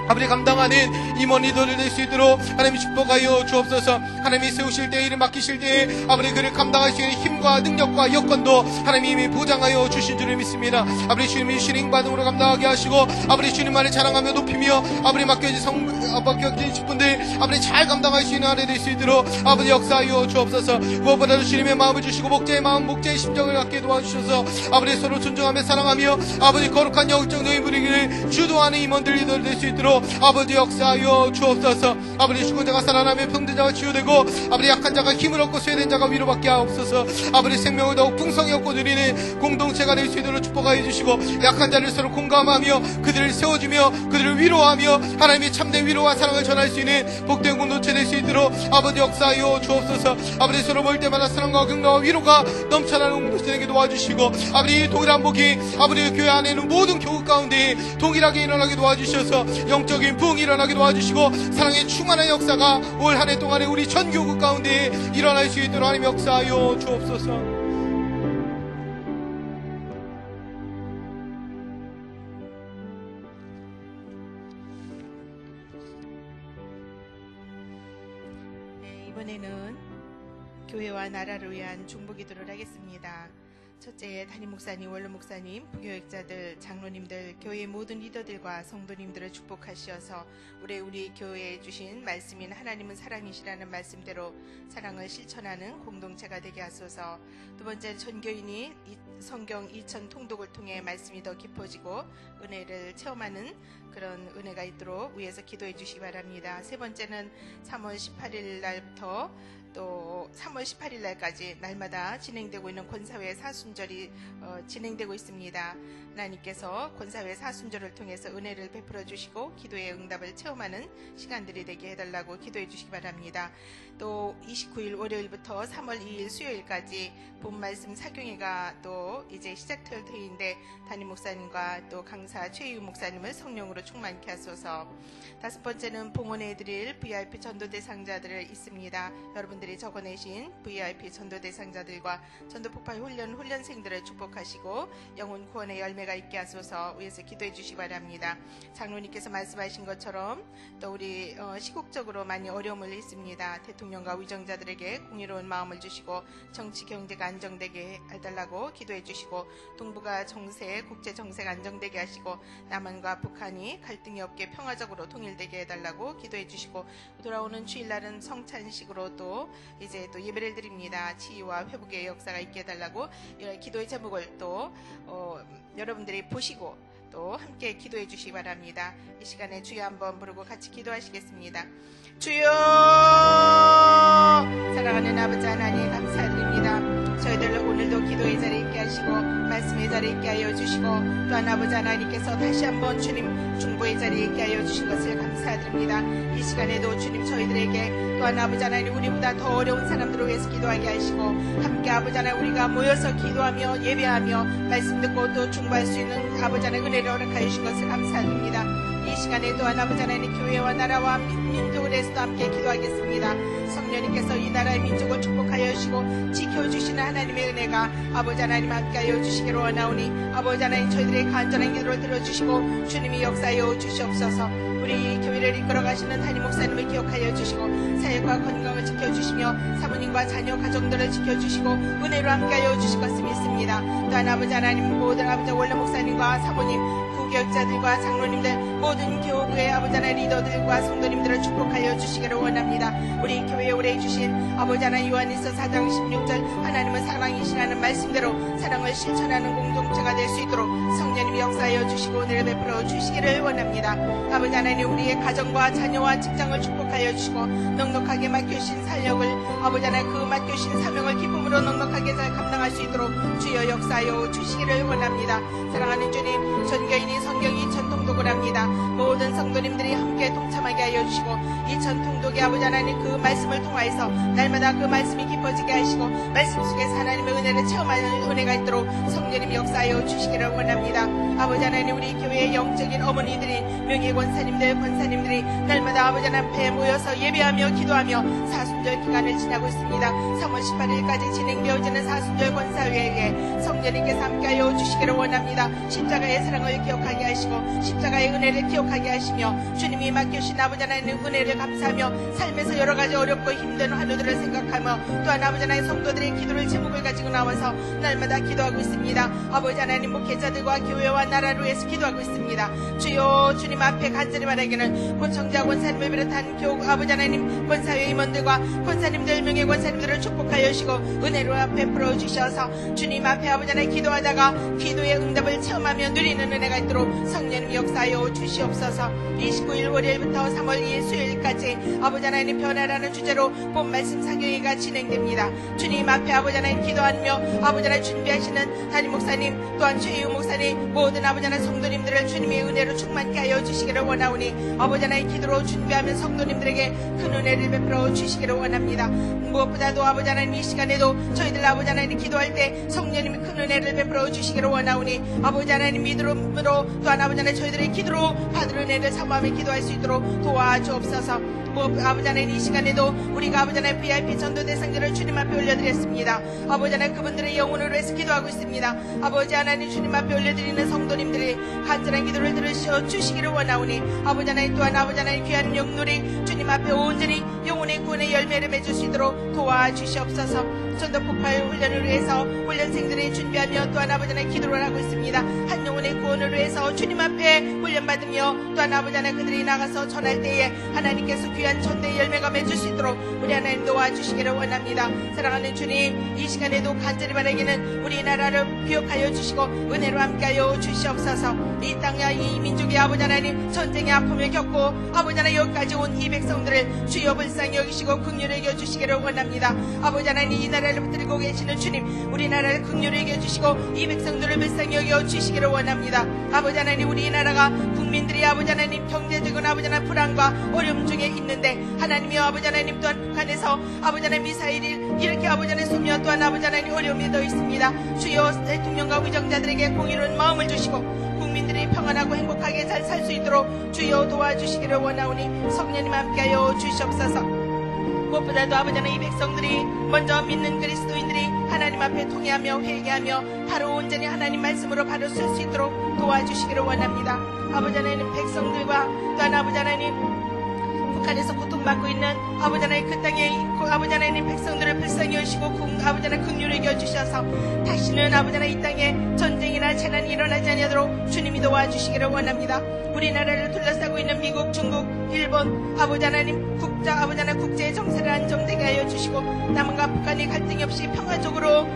아버지 감당하는 임원 리더를 낼 수 있도록 하나님이 축복하여 주옵소서. 하나님이 세우실 때, 일을 맡기실 때에 아버지 그를 감당할 수 있는 힘과 능력과 여건도 하나님이 이미 보장하여 주신 줄을 믿습니다. 아버지 주님이 주신 인반응으로 감당하게 하시고 아버지 주님만을 자랑하며 높이며 아버지 맡겨진 직분들 아버지 잘 감당할 수 있는 하나 될 수 있도록 아버지 역사하여 주옵소서. 무엇보다도 주님의 마음을 주시고 목자의 마음, 목자의 심정을 갖게 도와주셔서 아버지 서로 존중하며 사랑하며 아버지 거룩한 영적 노예 부리기를 주도하는 임원들 리더를 될 수 있도록 아버지 역사하여 주옵소서. 아버지 죽은 자가 살아나며 병든 자가 치유되고 아버지 약한 자가 힘을 얻고 쇠된 자가 위로받게 하옵소서. 아버지 생명을 더욱 풍성히 얻고 누리는 공동체가 될 수 있도록 축복하여 주시고 약한 자를 서로 공감하며 그들을 세워주며 그들을 위로하며 하나님의 참된 위로와 사랑을 전할 수 있는 복된 공동체 될 수 있도록 아버지 역사하여 주옵소서. 아버지 서로 볼 때마다 사랑과 긍휼과 위로가 넘쳐나는 공동체 되게 도와주시고 아버지 동일한 복이 아버지 교회 안에 있는 모든 교회 가운데 동일하게 일어나게 도와주셔서 영적인 부흥이 일어나게 도와주시고 사랑의 충만한 역사가 올 한 해 동안에 우리 전 교국 가운데 일어날 수 있도록 하나님 역사하여 주옵소서. 네, 이번에는 교회와 나라를 위한 중보기도를 하겠습니다. 첫째, 담임 목사님, 원로 목사님, 부교육자들, 장로님들, 교회의 모든 리더들과 성도님들을 축복하시어서 우리 교회에 주신 말씀인 하나님은 사랑이시라는 말씀대로 사랑을 실천하는 공동체가 되게 하소서. 두 번째, 전교인이 성경 2000 통독을 통해 말씀이 더 깊어지고 은혜를 체험하는 그런 은혜가 있도록 위에서 기도해 주시기 바랍니다. 세 번째는 3월 18일 날부터 또 3월 18일 날까지 날마다 진행되고 있는 권사회 사순절이 진행되고 있습니다. 하나님께서 권사회 사순절을 통해서 은혜를 베풀어 주시고 기도의 응답을 체험하는 시간들이 되게 해달라고 기도해 주시기 바랍니다. 또 29일 월요일부터 3월 2일 수요일까지 본 말씀 사경회가 또 이제 시작될 터인데 담임 목사님과 또 강사 최유 목사님을 성령으로 충만케 하소서. 다섯 번째는 봉헌해 드릴 VIP 전도 대상자들 있습니다. 여러분들이 적어내신 VIP 전도 대상자들과 전도 폭발 훈련생들을 축복하시고 영혼 구원의 열매가 있게 하소서. 위에서 기도해 주시기 바랍니다. 장로님께서 말씀하신 것처럼 또 우리 시국적으로 많이 어려움을 있습니다. 대통령과 위정자들에게 공의로운 마음을 주시고 정치 경제가 안정되게 해달라고 기도해 주시고 동북아 정세, 국제 정세가 안정되게 하시고 남한과 북한이 갈등이 없게 평화적으로 통일되게 해달라고 기도해 주시고 돌아오는 주일날은 성찬식으로 또 이제 또 예배를 드립니다. 치유와 회복의 역사가 있게 해달라고 기도의 제목을 또 여러분들이 보시고 또 함께 기도해 주시기 바랍니다. 이 시간에 주여 한번 부르고 같이 기도하시겠습니다. 주여, 사랑하는 아버지 하나님 감사드립니다. 저희들 오늘도 기도의 자리에 있게 하시고 말씀의 자리에 있게 하여 주시고 또한 아버지 하나님께서 다시 한번 주님 중보의 자리에 있게 하여 주신 것을 감사드립니다. 이 시간에도 주님 저희들에게 또한 아버지 하나님 우리보다 더 어려운 사람들을 위해서 기도하게 하시고 함께 아버지 하나님 우리가 모여서 기도하며 예배하며 말씀 듣고 또 중보할 수 있는 아버지 하나님 은혜를 허락하여 주신 것을 감사드립니다. 이 시간에 또한 아버지 하나님 교회와 나라와 민족을 해서도 함께 기도하겠습니다. 성령님께서 이 나라의 민족을 축복하여 주시고 지켜주시는 하나님의 은혜가 아버지 하나님 함께하여 주시기를 원하오니 아버지 하나님 저희들의 간절한 기도를 들어주시고 주님이 역사하여 주시옵소서. 우리 교회를 이끌어가시는 담임 목사님을 기억하여 주시고 사역과 건강을 지켜주시며 사모님과 자녀 가정들을 지켜주시고 은혜로 함께하여 주실 것을 믿습니다. 또한 아버지 하나님 모든 아버지 원로 목사님과 사모님 부교육자들과 장로님들 모든 교회의 아버지 하나님 리더들과 성도님들을 축복하여 주시기를 원합니다. 우리 교회에 오래 주신 아버지 하나님 요한일서 4장 16절 하나님은 사랑이시라는 말씀대로 사랑을 실천하는 공동체가 될 수 있도록 성령님이 역사하여 주시고 은혜를 베풀어 주시기를 원합니다. 아버지 하나님 우리의 가정과 자녀와 직장을 축복 축복하여 주시고 넉넉하게 맡겨주신 사역을 아버지 하나님 그 맡겨주신 사명을 기쁨으로 넉넉하게 잘 감당할 수 있도록 주여 역사하여 주시기를 원합니다. 사랑하는 주님, 전교인이 성경이 전통독을 합니다. 모든 성도님들이 함께 동참하게 하여 주시고 이 전통독의 아버지 하나님 그 말씀을 통하여서 날마다 그 말씀이 깊어지게 하시고 말씀 속에서 하나님의 은혜를 체험하는 은혜가 있도록 성령님 역사하여 주시기를 원합니다. 아버지 하나님 우리 교회의 영적인 어머니들이 명예 권사님들 권사님들이 날마다 아버지 하나님 앞에 모여서 예배하며 기도하며 사순절 기간을 지나고 있습니다. 3월 18일까지 진행되어지는 사순절 권사회에 성령님께서 함께하여 주시기를 원합니다. 십자가의 사랑을 기억하게 하시고 십자가의 은혜를 기억하게 하시며 주님이 맡겨주신 아버지 하나님의 은혜를 감사하며 삶에서 여러가지 어렵고 힘든 환우들을 생각하며 또한 아버지 하나님 성도들의 기도를 제목을 가지고 나와서 날마다 기도하고 있습니다. 아버지 하나님 목회자들과 교회와 나라를 위해서 기도하고 있습니다. 주여 주님 앞에 간절히 바라기는 권청자 권사님을 비롯한 아버지 하나님 권사회 임원들과 권사님들 명예 권사님들을 축복하여 주시고 은혜로 앞에 풀어주셔서 주님 앞에 아버지 하나님 기도하다가 기도의 응답을 체험하며 누리는 은혜가 있도록 성령님 역사하여 주시옵소서. 29일 월요일부터 3월 2일 수요일까지 아버지 하나님 변화라는 주제로 본 말씀 사경회가 진행됩니다. 주님 앞에 아버지 하나님 기도하며 아버지 하나님 준비하시는 담임 목사님 또한 최유 목사님 모든 아버지 하나님 성도님들을 주님의 은혜로 충만케 하여 주시기를 원하오니 아버지 하나님 기도로 준비하면 성도님들에게 큰 은혜를 베풀어 주시기를 원합니다. 무엇보다도 아버지 하나님 이 시간에도 저희들 아버지 하나님 기도할 때 성령님이 큰 은혜를 베풀어 주시기를 원하오니 아버지 하나님 믿음으로 또한 아버지 하나님 저희들의 기도로 받을 은혜를 사모하며 기도할 수 있도록 도와주옵소서. 아버지 하나님 이 시간에도 우리가 아버지 하나님 VIP 전도 대상들을 주님 앞에 올려드렸습니다. 아버지 하나님 그분들의 영혼을 위해서 기도하고 있습니다. 아버지 하나님 주님 앞에 올려드리는 성도님들이 간절한 기도를 들으셔 주시기를 원하오니 아버지 하나님 또한 아버지 하나님 귀한 영놀이 주님 앞에 온전히 영혼의 구원의 열매를 맺을 수 있도록 도와주시옵소서. 전도 폭발 훈련을 위해서 훈련생들이 준비하며 또한 아버지 하나님 기도를 하고 있습니다. 한 영혼의 구원을 위해서 주님 앞에 훈련받으며 또한 아버지 하나님 그들이 나가서 전할 때에 하나님께서 귀한 전도의 열매가 맺을 수 있도록 우리 하나님 도와주시기를 원합니다. 사랑하는 주님, 이 시간에도 간절히 바라기는 우리나라를 기억하여 주시고 은혜로 함께하여 주시옵소서. 이 땅과 이 민족의 아버지 하나님 전쟁의 아픔을 겪고 아버지 하나님 여기까지 온 이 백성들을 주여 불쌍히 여기시고 긍휼히 여겨주시기를 원합니다. 아버지 하나님 이 나라를 붙들고 계시는 주님, 우리나라를 긍휼히 여겨주시고 이 백성들을 불쌍히 여겨주시기를 원합니다. 아버지 하나님 우리 나라가 국민들이 아버지 하나님 경제적인 아버지 하나님 불안과 어려움 중에 있는데 하나님이여 아버지 하나님 또한 북한에서 아버지 하나님 미사일이 이렇게 아버지 하나님 쏘며 또한 아버지 하나님 어려움이 더 있습니다. 주여 대통령과 의정자들에게 공의로운 마음을 주시고 국민들이 평안하고 행복하게 잘 살 수 있도록 주여 도와주시기를 원하오니 성령님 함께하여 주시옵소서. 무엇보다도 아버지 하나님 이 백성들이 먼저 믿는 그리스도인들이 하나님 앞에 통회하며 회개하며 바로 온전히 하나님 말씀으로 바로 설 수 있도록 도와주시기를 원합니다. 아버지 하나님 백성들과 또한 아버지 하나님 북한에서 고통받고 있는 아버지 하나님 그 땅에 아버지 하나님 백성들을 불쌍히 여시고 아버지 하나님 긍휼히 여겨주셔서 다시는 아버지 하나님 이 땅에 전쟁이나 재난이 일어나지 아니하도록 주님이 도와주시기를 원합니다. 우리나라를 둘러싸고 있는 미국, 중국, 일본 아버지 하나님 아버지 하나님 국제의 정세를 안정되게 하여 주시고 남한과 북한이 갈등이 없이 평화적으로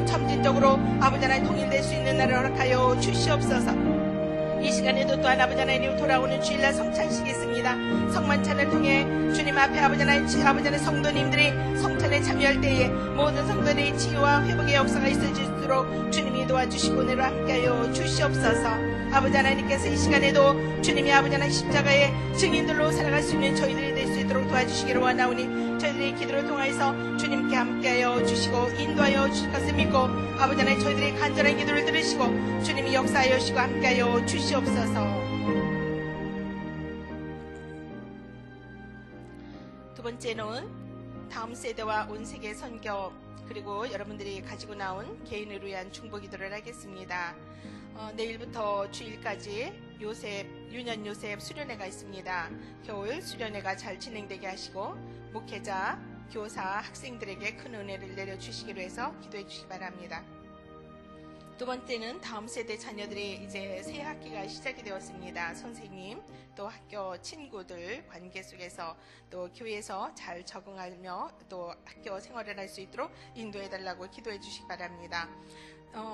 점진적으로 아버지 하나님 통일될 수 있는 나라를 허락하여 주시옵소서. 이 시간에도 또한 아버지 하나님 돌아오는 주일날 성찬식이 있습니다. 성만찬을 통해 주님 앞에 아버지 하나님 성도님들이 성찬에 참여할 때에 모든 성도들의 치유와 회복의 역사가 있을 수 있도록 주님이 도와주시고 은혜로 함께하여 주시옵소서. 아버지 하나님께서 이 시간에도 주님이 아버지 하나님 십자가의 증인들로 살아갈 수 있는 저희들이 될 수 있도록 도와주시기를 원하오니 저희들의 기도를 통해서 주님께 함께하여 주시고 인도하여 주실 것을 믿고 아버지 하나님 저희들의 간절한 기도를 들으시고 주님이 역사하여 주시고 함께하여 주시옵소서. 두 번째는 다음 세대와 온 세계 선교 그리고 여러분들이 가지고 나온 개인을 위한 중보 기도를 하겠습니다. 내일부터 주일까지 유년 요셉 수련회가 있습니다. 겨울 수련회가 잘 진행되게 하시고 목회자, 교사, 학생들에게 큰 은혜를 내려주시기로 해서 기도해 주시기 바랍니다. 두 번째는 다음 세대 자녀들이 이제 새 학기가 시작이 되었습니다. 선생님, 또 학교 친구들 관계 속에서 또 교회에서 잘 적응하며 또 학교 생활을 할 수 있도록 인도해 달라고 기도해 주시기 바랍니다.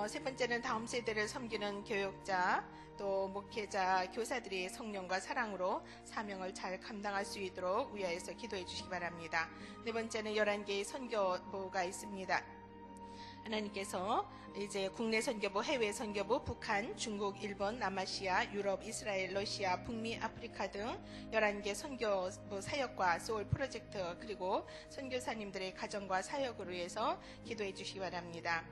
세 번째는 다음 세대를 섬기는 교육자, 또 목회자, 교사들이 성령과 사랑으로 사명을 잘 감당할 수 있도록 위하여서 기도해 주시기 바랍니다. 네 번째는 11개의 선교부가 있습니다. 하나님께서 이제 국내 선교부, 해외 선교부, 북한, 중국, 일본, 남아시아, 유럽, 이스라엘, 러시아, 북미, 아프리카 등 11개 선교부 사역과 소울 프로젝트, 그리고 선교사님들의 가정과 사역을 위해서 기도해 주시기 바랍니다.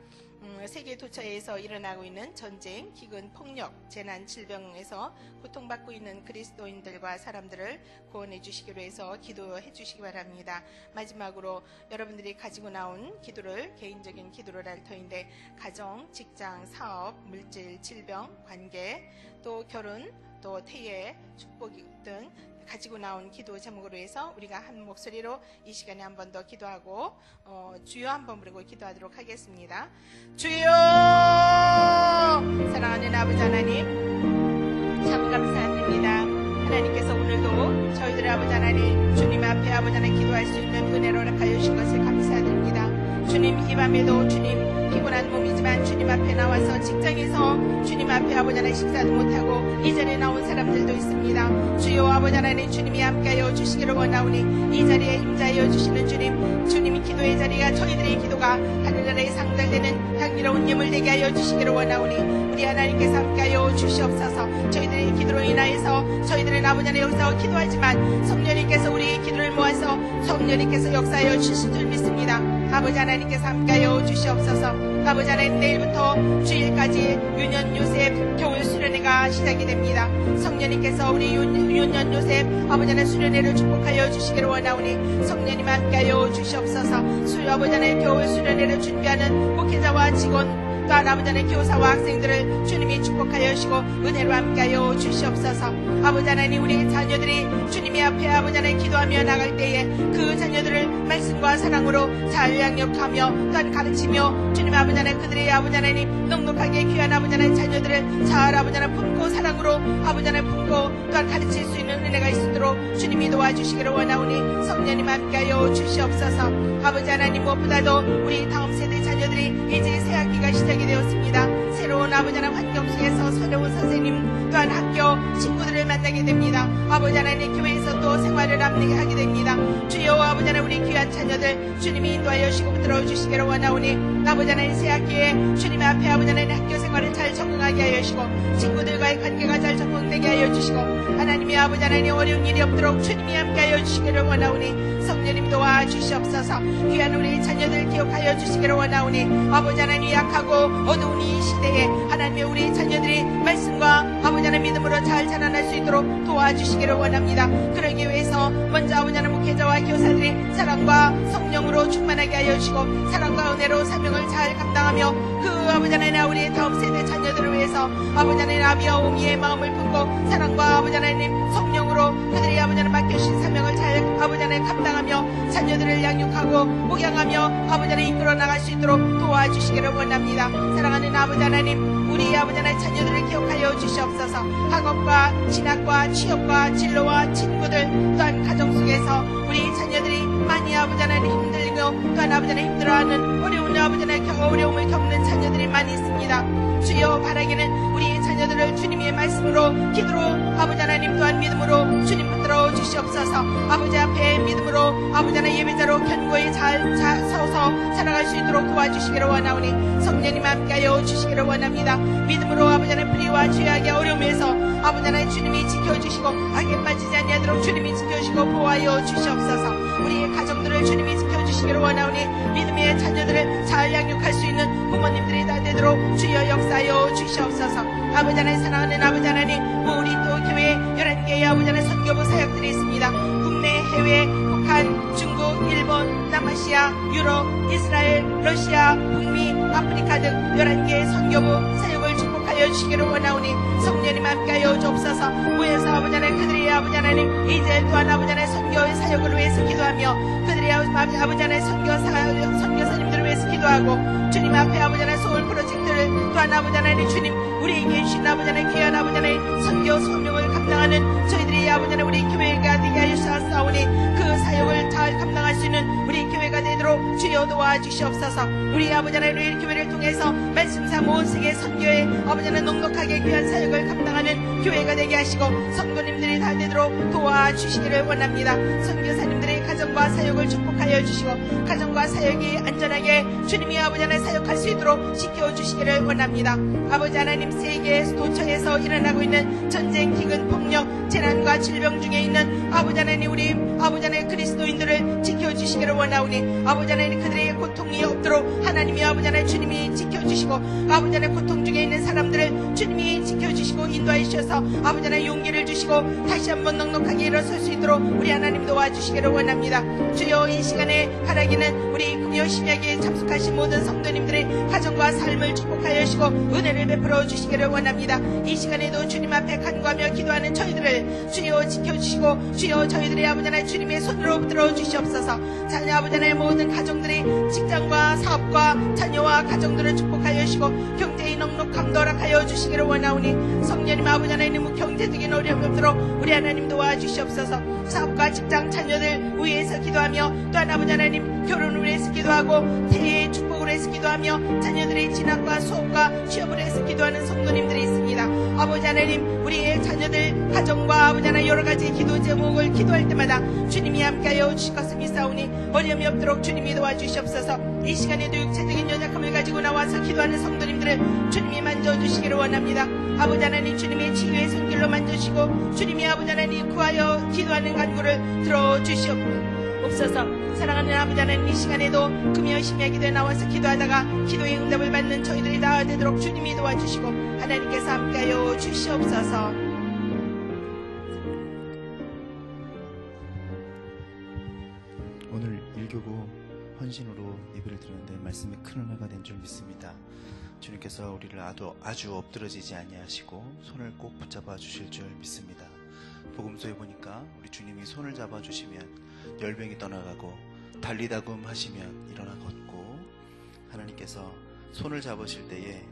세계 도처에서 일어나고 있는 전쟁, 기근, 폭력, 재난, 질병에서 고통받고 있는 그리스도인들과 사람들을 구원해 주시기로 해서 기도해 주시기 바랍니다. 마지막으로 여러분들이 가지고 나온 기도를 개인적인 기도를 할 터인데, 가정, 직장, 사업, 물질, 질병, 관계, 또 결혼, 또 태예, 축복 등 가지고 나온 기도 제목으로 해서 우리가 한 목소리로 이 시간에 한 번 더 기도하고 주여 한번 부르고 기도하도록 하겠습니다. 주여! 사랑하는 아버지 하나님, 참 감사드립니다. 하나님께서 오늘도 저희들의 아버지 하나님, 주님 앞에 아버지 하나님 기도할 수 있는 은혜로 허락하여 주신 것을 감사드립니다. 주님, 이 밤에도 주님 피곤한 몸이지만 주님 앞에 나와서 직장에서 주님 앞에 아버지 하나님 식사도 못하고 이 자리에 나온 사람들도 있습니다. 주여 아버지 하나님, 주님이 함께하여 주시기를 원하오니 이 자리에 임자하여 주시는 주님이 기도의 자리가 저희들의 기도가 하늘나라에 상달되는 향기로운 예물 되게 하여 주시기를 원하오니 우리 하나님께서 함께하여 주시옵소서. 저희들의 기도로 인하여서 저희들은 아버지 하나님 여기서 기도하지만 성령님께서 우리의 기도를 모아서 성령님께서 역사하여 주실 줄 믿습니다. 아버지 하나님께서 함께하여 주시옵소서. 아버지 하나님, 내일부터 주일까지 유년 요셉 겨울 수련회가 시작이 됩니다. 성령님께서 우리 유년 요셉 아버지 하나님 수련회를 축복하여 주시기를 원하오니 성령님 함께하여 주시옵소서. 아버지 하나님 겨울 수련회를 준비하는 목회자와 직원, 또한 아버지 하나님 교사와 학생들을 주님이 축복하여 주시고 은혜로 함께하여 주시옵소서. 아버지 하나님, 우리 자녀들이 주님의 앞에 아버지 하나님 기도하며 나갈 때에 그 자녀들을 말씀과 사랑으로 잘 양육하며 또한 가르치며 주님 아버지 하나님 그들의 아버지 하나님 넉넉하게 귀한 아버지 하나님 자녀들을 잘 아버지 하나님 품고 사랑으로 아버지 하나님 품고 또한 가르칠 수 있는 은혜가 있도록 주님이 도와주시기를 원하오니 성령님 함께하여 주시옵소서. 아버지 하나님, 무엇보다도 우리 다음 세대 자녀들이 이제 새 학기가 시작이 되었습니다. 새로운 아버지 하나님 환경 속에서 새로운 선생님 또한 학교 친구들을 만나게 됩니다. 아버지 하나님 교회에서 또 생활을 하게 됩니다. 주여 아버지 하나님, 우리 귀한 자녀들 주님이 인도하여 주시고 붙들어 주시기를 원하오니 아버지 하나님 새 학기에 주님 앞에 아버지 하나님 학교 생활을 잘 적응하게 하여 주시고 친구들과의 관계가 잘 적응되게 하여 주시고 하나님이 아버지 하나님 어려운 일이 없도록 주님이 함께하여 주시기를 원하오니 성령님 도와주시옵소서. 귀한 우리 자녀들 기억하여 주시기를 원하오니 아버지 하나님 약하고 어두운 이 시대에 하나님의 우리 자녀들이 말씀과 아버지 하나님 믿음으로 잘 자라날 수 있도록 도와주시기를 원합니다. 그러기 위해서 먼저 아버지 하나님 목회자와 교사들이 사랑과 성령으로 충만하게 하여 주시고 사랑과 은혜로 사명을 잘 감당하며 그 아버지 하나님 우리 다음 세대 자녀들을 위해서 아버지 하나님 아비와 어미의 마음을 품고 사랑과 아버지 하나님 성령으로 그들이 아버지 하나님 맡겨주신 사명을 잘 아버지 하나님 감당하며 자녀들을 양육하고 목양하며 아버지 하나님 이끌어 나갈 수 있도록 도와주시기를 원합니다. 사랑하는 아버지 하나님, 우리 아버지 하나님 자녀들을 기억하여 주시옵소서. 학업과 진학과 취업과 진로와 친구들 또한 가정 속에서 우리 자녀들이 많이 아버지 하나님 힘들고 또한 아버지 하나님 힘들어하는 어려운 아버지 하나님 어려움을 겪는 자녀들이 많이 있습니다. 주여 바라기는 우리 자녀들을 주님의 말씀으로 기도로 아버지 하나님 또한 믿음으로 주님 붙들어 주시옵소서. 아버지 앞에 믿음으로 아버지 하나님 예배자로 견고히 잘 서서 살아갈 수 있도록 도와주시기를 원하오니 성령님 함께하여 주시기를 원합니다. 믿음으로 아버지 하나님 불의와 죄악의 어려움에서 아버지 하나님 주님이 지켜주시고 악에 빠지지 아니하도록 주님이 지켜주시고 보호하여 주시옵소서. 우리의 가정들을 주님이 지켜주시기를 원하오니 믿음의 자녀들을 잘 양육할 수 있는 부모님들이 다 되도록 주여 역사하여 주시옵소서. 아버지 하나님, 사랑하는 아버지 하나님, 우리 또 교회 11개의 아버지 하나님 선교부 사역들이 있습니다. 국내, 해외, 북한, 중국, 일본, 남아시아, 유럽, 이스라엘, 러시아, 북미, 아프리카 등 11개의 선교부 사역을 축복하여 주시기를 원하오니 성령님 함께하여 주옵소서. 모여서 아버지 하나님 그들의 아버지 하나님 이제 또한 아버지 하나님 선교의 사역을 위해서 기도하며 그들의 아버지 하나님 선교사님들을 위해서 기도하고 주님 앞에 아버지 하나님 소울 프로젝트를 또한 아버지 하나님 주님 우리에게 주신 아버지 하나님 귀한 아버지 하나님 선교 소명을 감당하는 저희들이 아버지 하나님 우리 교회가 되게 하셨사오니 그 사역을 잘 감당할 수 있는 우리 교회가 되도록 주여 도와주시옵소서. 우리 아버지 하나님 우리 교회를 통해서 말씀사 모든 세계 선교에 아버지 하나님 넉넉하게 귀한 사역을 감당하는 교회가 되게 하시고 성도님들이 다 되도록 도와주시기를 원합니다. 선교사님들의 가정과 사역을 축복하여 주시고 가정과 사역이 안전하게 주님이 아버지 하나님 사역할 수 있도록 지켜주시기를 원합니다. 아버지 하나님 세계 도처에서 일어나고 있는 전쟁, 기근, 폭력, 재난과 질병 중에 있는 아버지 하나님 우리 아버지 하나님 그리스도인들을 지켜주시기를 원하오니 아버지 하나님 그들의 고통이 없도록 하나님이 아버지 하나님 주님이 지켜주시고 아버지 하나님 고통 중에 있는 사람들을 주님이 지켜주시고 인도하여 주셔서 아버지 하나님 용기를 주시고 다시 한번 넉넉하게 일어설 수 있도록 우리 하나님 도와주시기를 원합니다. 주여 이 시간에 바라기는 우리 금요 심야기에 참석하신 모든 성도님들의 가정과 삶을 축복하여 주시고 은혜를 베풀어 주시기를 원합니다. 이 시간에도 주님 앞에 간구하며 기도하는 저희들을 주여 지켜주시고 주여 저희들의 아버지 하나님 주님의 손으로 붙들어 주시옵소서. 자녀 아버지 하나님 모든 가정들이 직장과 사업과 자녀와 가정들을 축복하여 주시고 경제의 넉넉함 도락하여 주시기를 원하오니 성령님 아버지 하나님 경제적인 어려움이 없도록 우리 하나님 도와주시옵소서. 사업과 직장 자녀들 위해서 기도하며 또한 아버지 하나님 결혼을 위해서 기도하고 태의 축복을 위해서 기도하며 자녀들의 진학과 수업과 취업을 위해서 기도하는 성도님들이 있습니다. 아버지 하나님 우리의 자녀들 가정과 아버지 하나님 여러가지 기도 제목을 기도할 때마다 주님이 함께하여 주실 것을 믿사오니 어려움이 없도록 주님이 도와주시옵소서. 이 시간에도 육체적인 연약함을 가지고 나와서 기도하는 성도님들을 주님이 만져주시기를 원합니다. 아버지 하나님 주님의 치유의 손길로 만져주시고 주님이 아버지 하나님 구하여 기도하는 간구를 들어주시옵소서. 사랑하는 아버지 하나님 이 시간에도 금요 심야 기도에 나와서 기도하다가 기도의 응답을 받는 저희들이 다 되도록 주님이 도와주시고 하나님께서 함께하여 주시옵소서. 오늘 일교구 헌신으로 예배를 드리는데 말씀이 큰 은혜가 된 줄 믿습니다. 주님께서 우리를 아주 엎드러지지 아니하시고 손을 꼭 붙잡아 주실 줄 믿습니다. 복음서에 보니까 우리 주님이 손을 잡아 주시면 열병이 떠나가고 달리다금 하시면 일어나 걷고 하나님께서 손을 잡으실 때에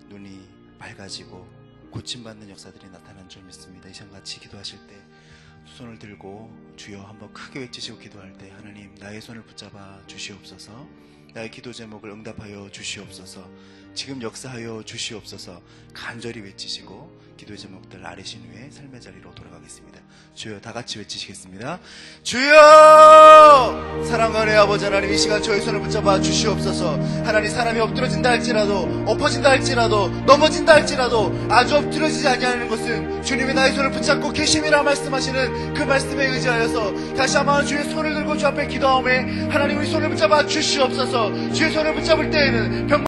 눈이 밝아지고 고침받는 역사들이 나타난 줄 믿습니다. 이 시간 같이 기도하실 때 두 손을 들고 주여 한번 크게 외치시고 기도할 때 하나님 나의 손을 붙잡아 주시옵소서. 나의 기도 제목을 응답하여 주시옵소서. 지금 역사하여 주시옵소서. 간절히 외치시고 기도의 제목들 아뢰신 후에 삶의 자리로 돌아가겠습니다. 주여 다 같이 외치시겠습니다. 주여 사랑하는 아버지 하나님 이 시간 저희 손을 붙잡아 주시옵소서. 하나님 사람이 엎드러진다 할지라도 엎어진다 할지라도 넘어진다 할지라도 아주 엎드러지지 아니하는 것은 주님이 나의 손을 붙잡고 계심이라 말씀하시는 그 말씀에 의지하여서 다시 한번 주의 손을 들고 주 앞에 기도하오매 하나님 우리 손을 붙잡아 주시옵소서. 주의 손을 붙잡을 때에는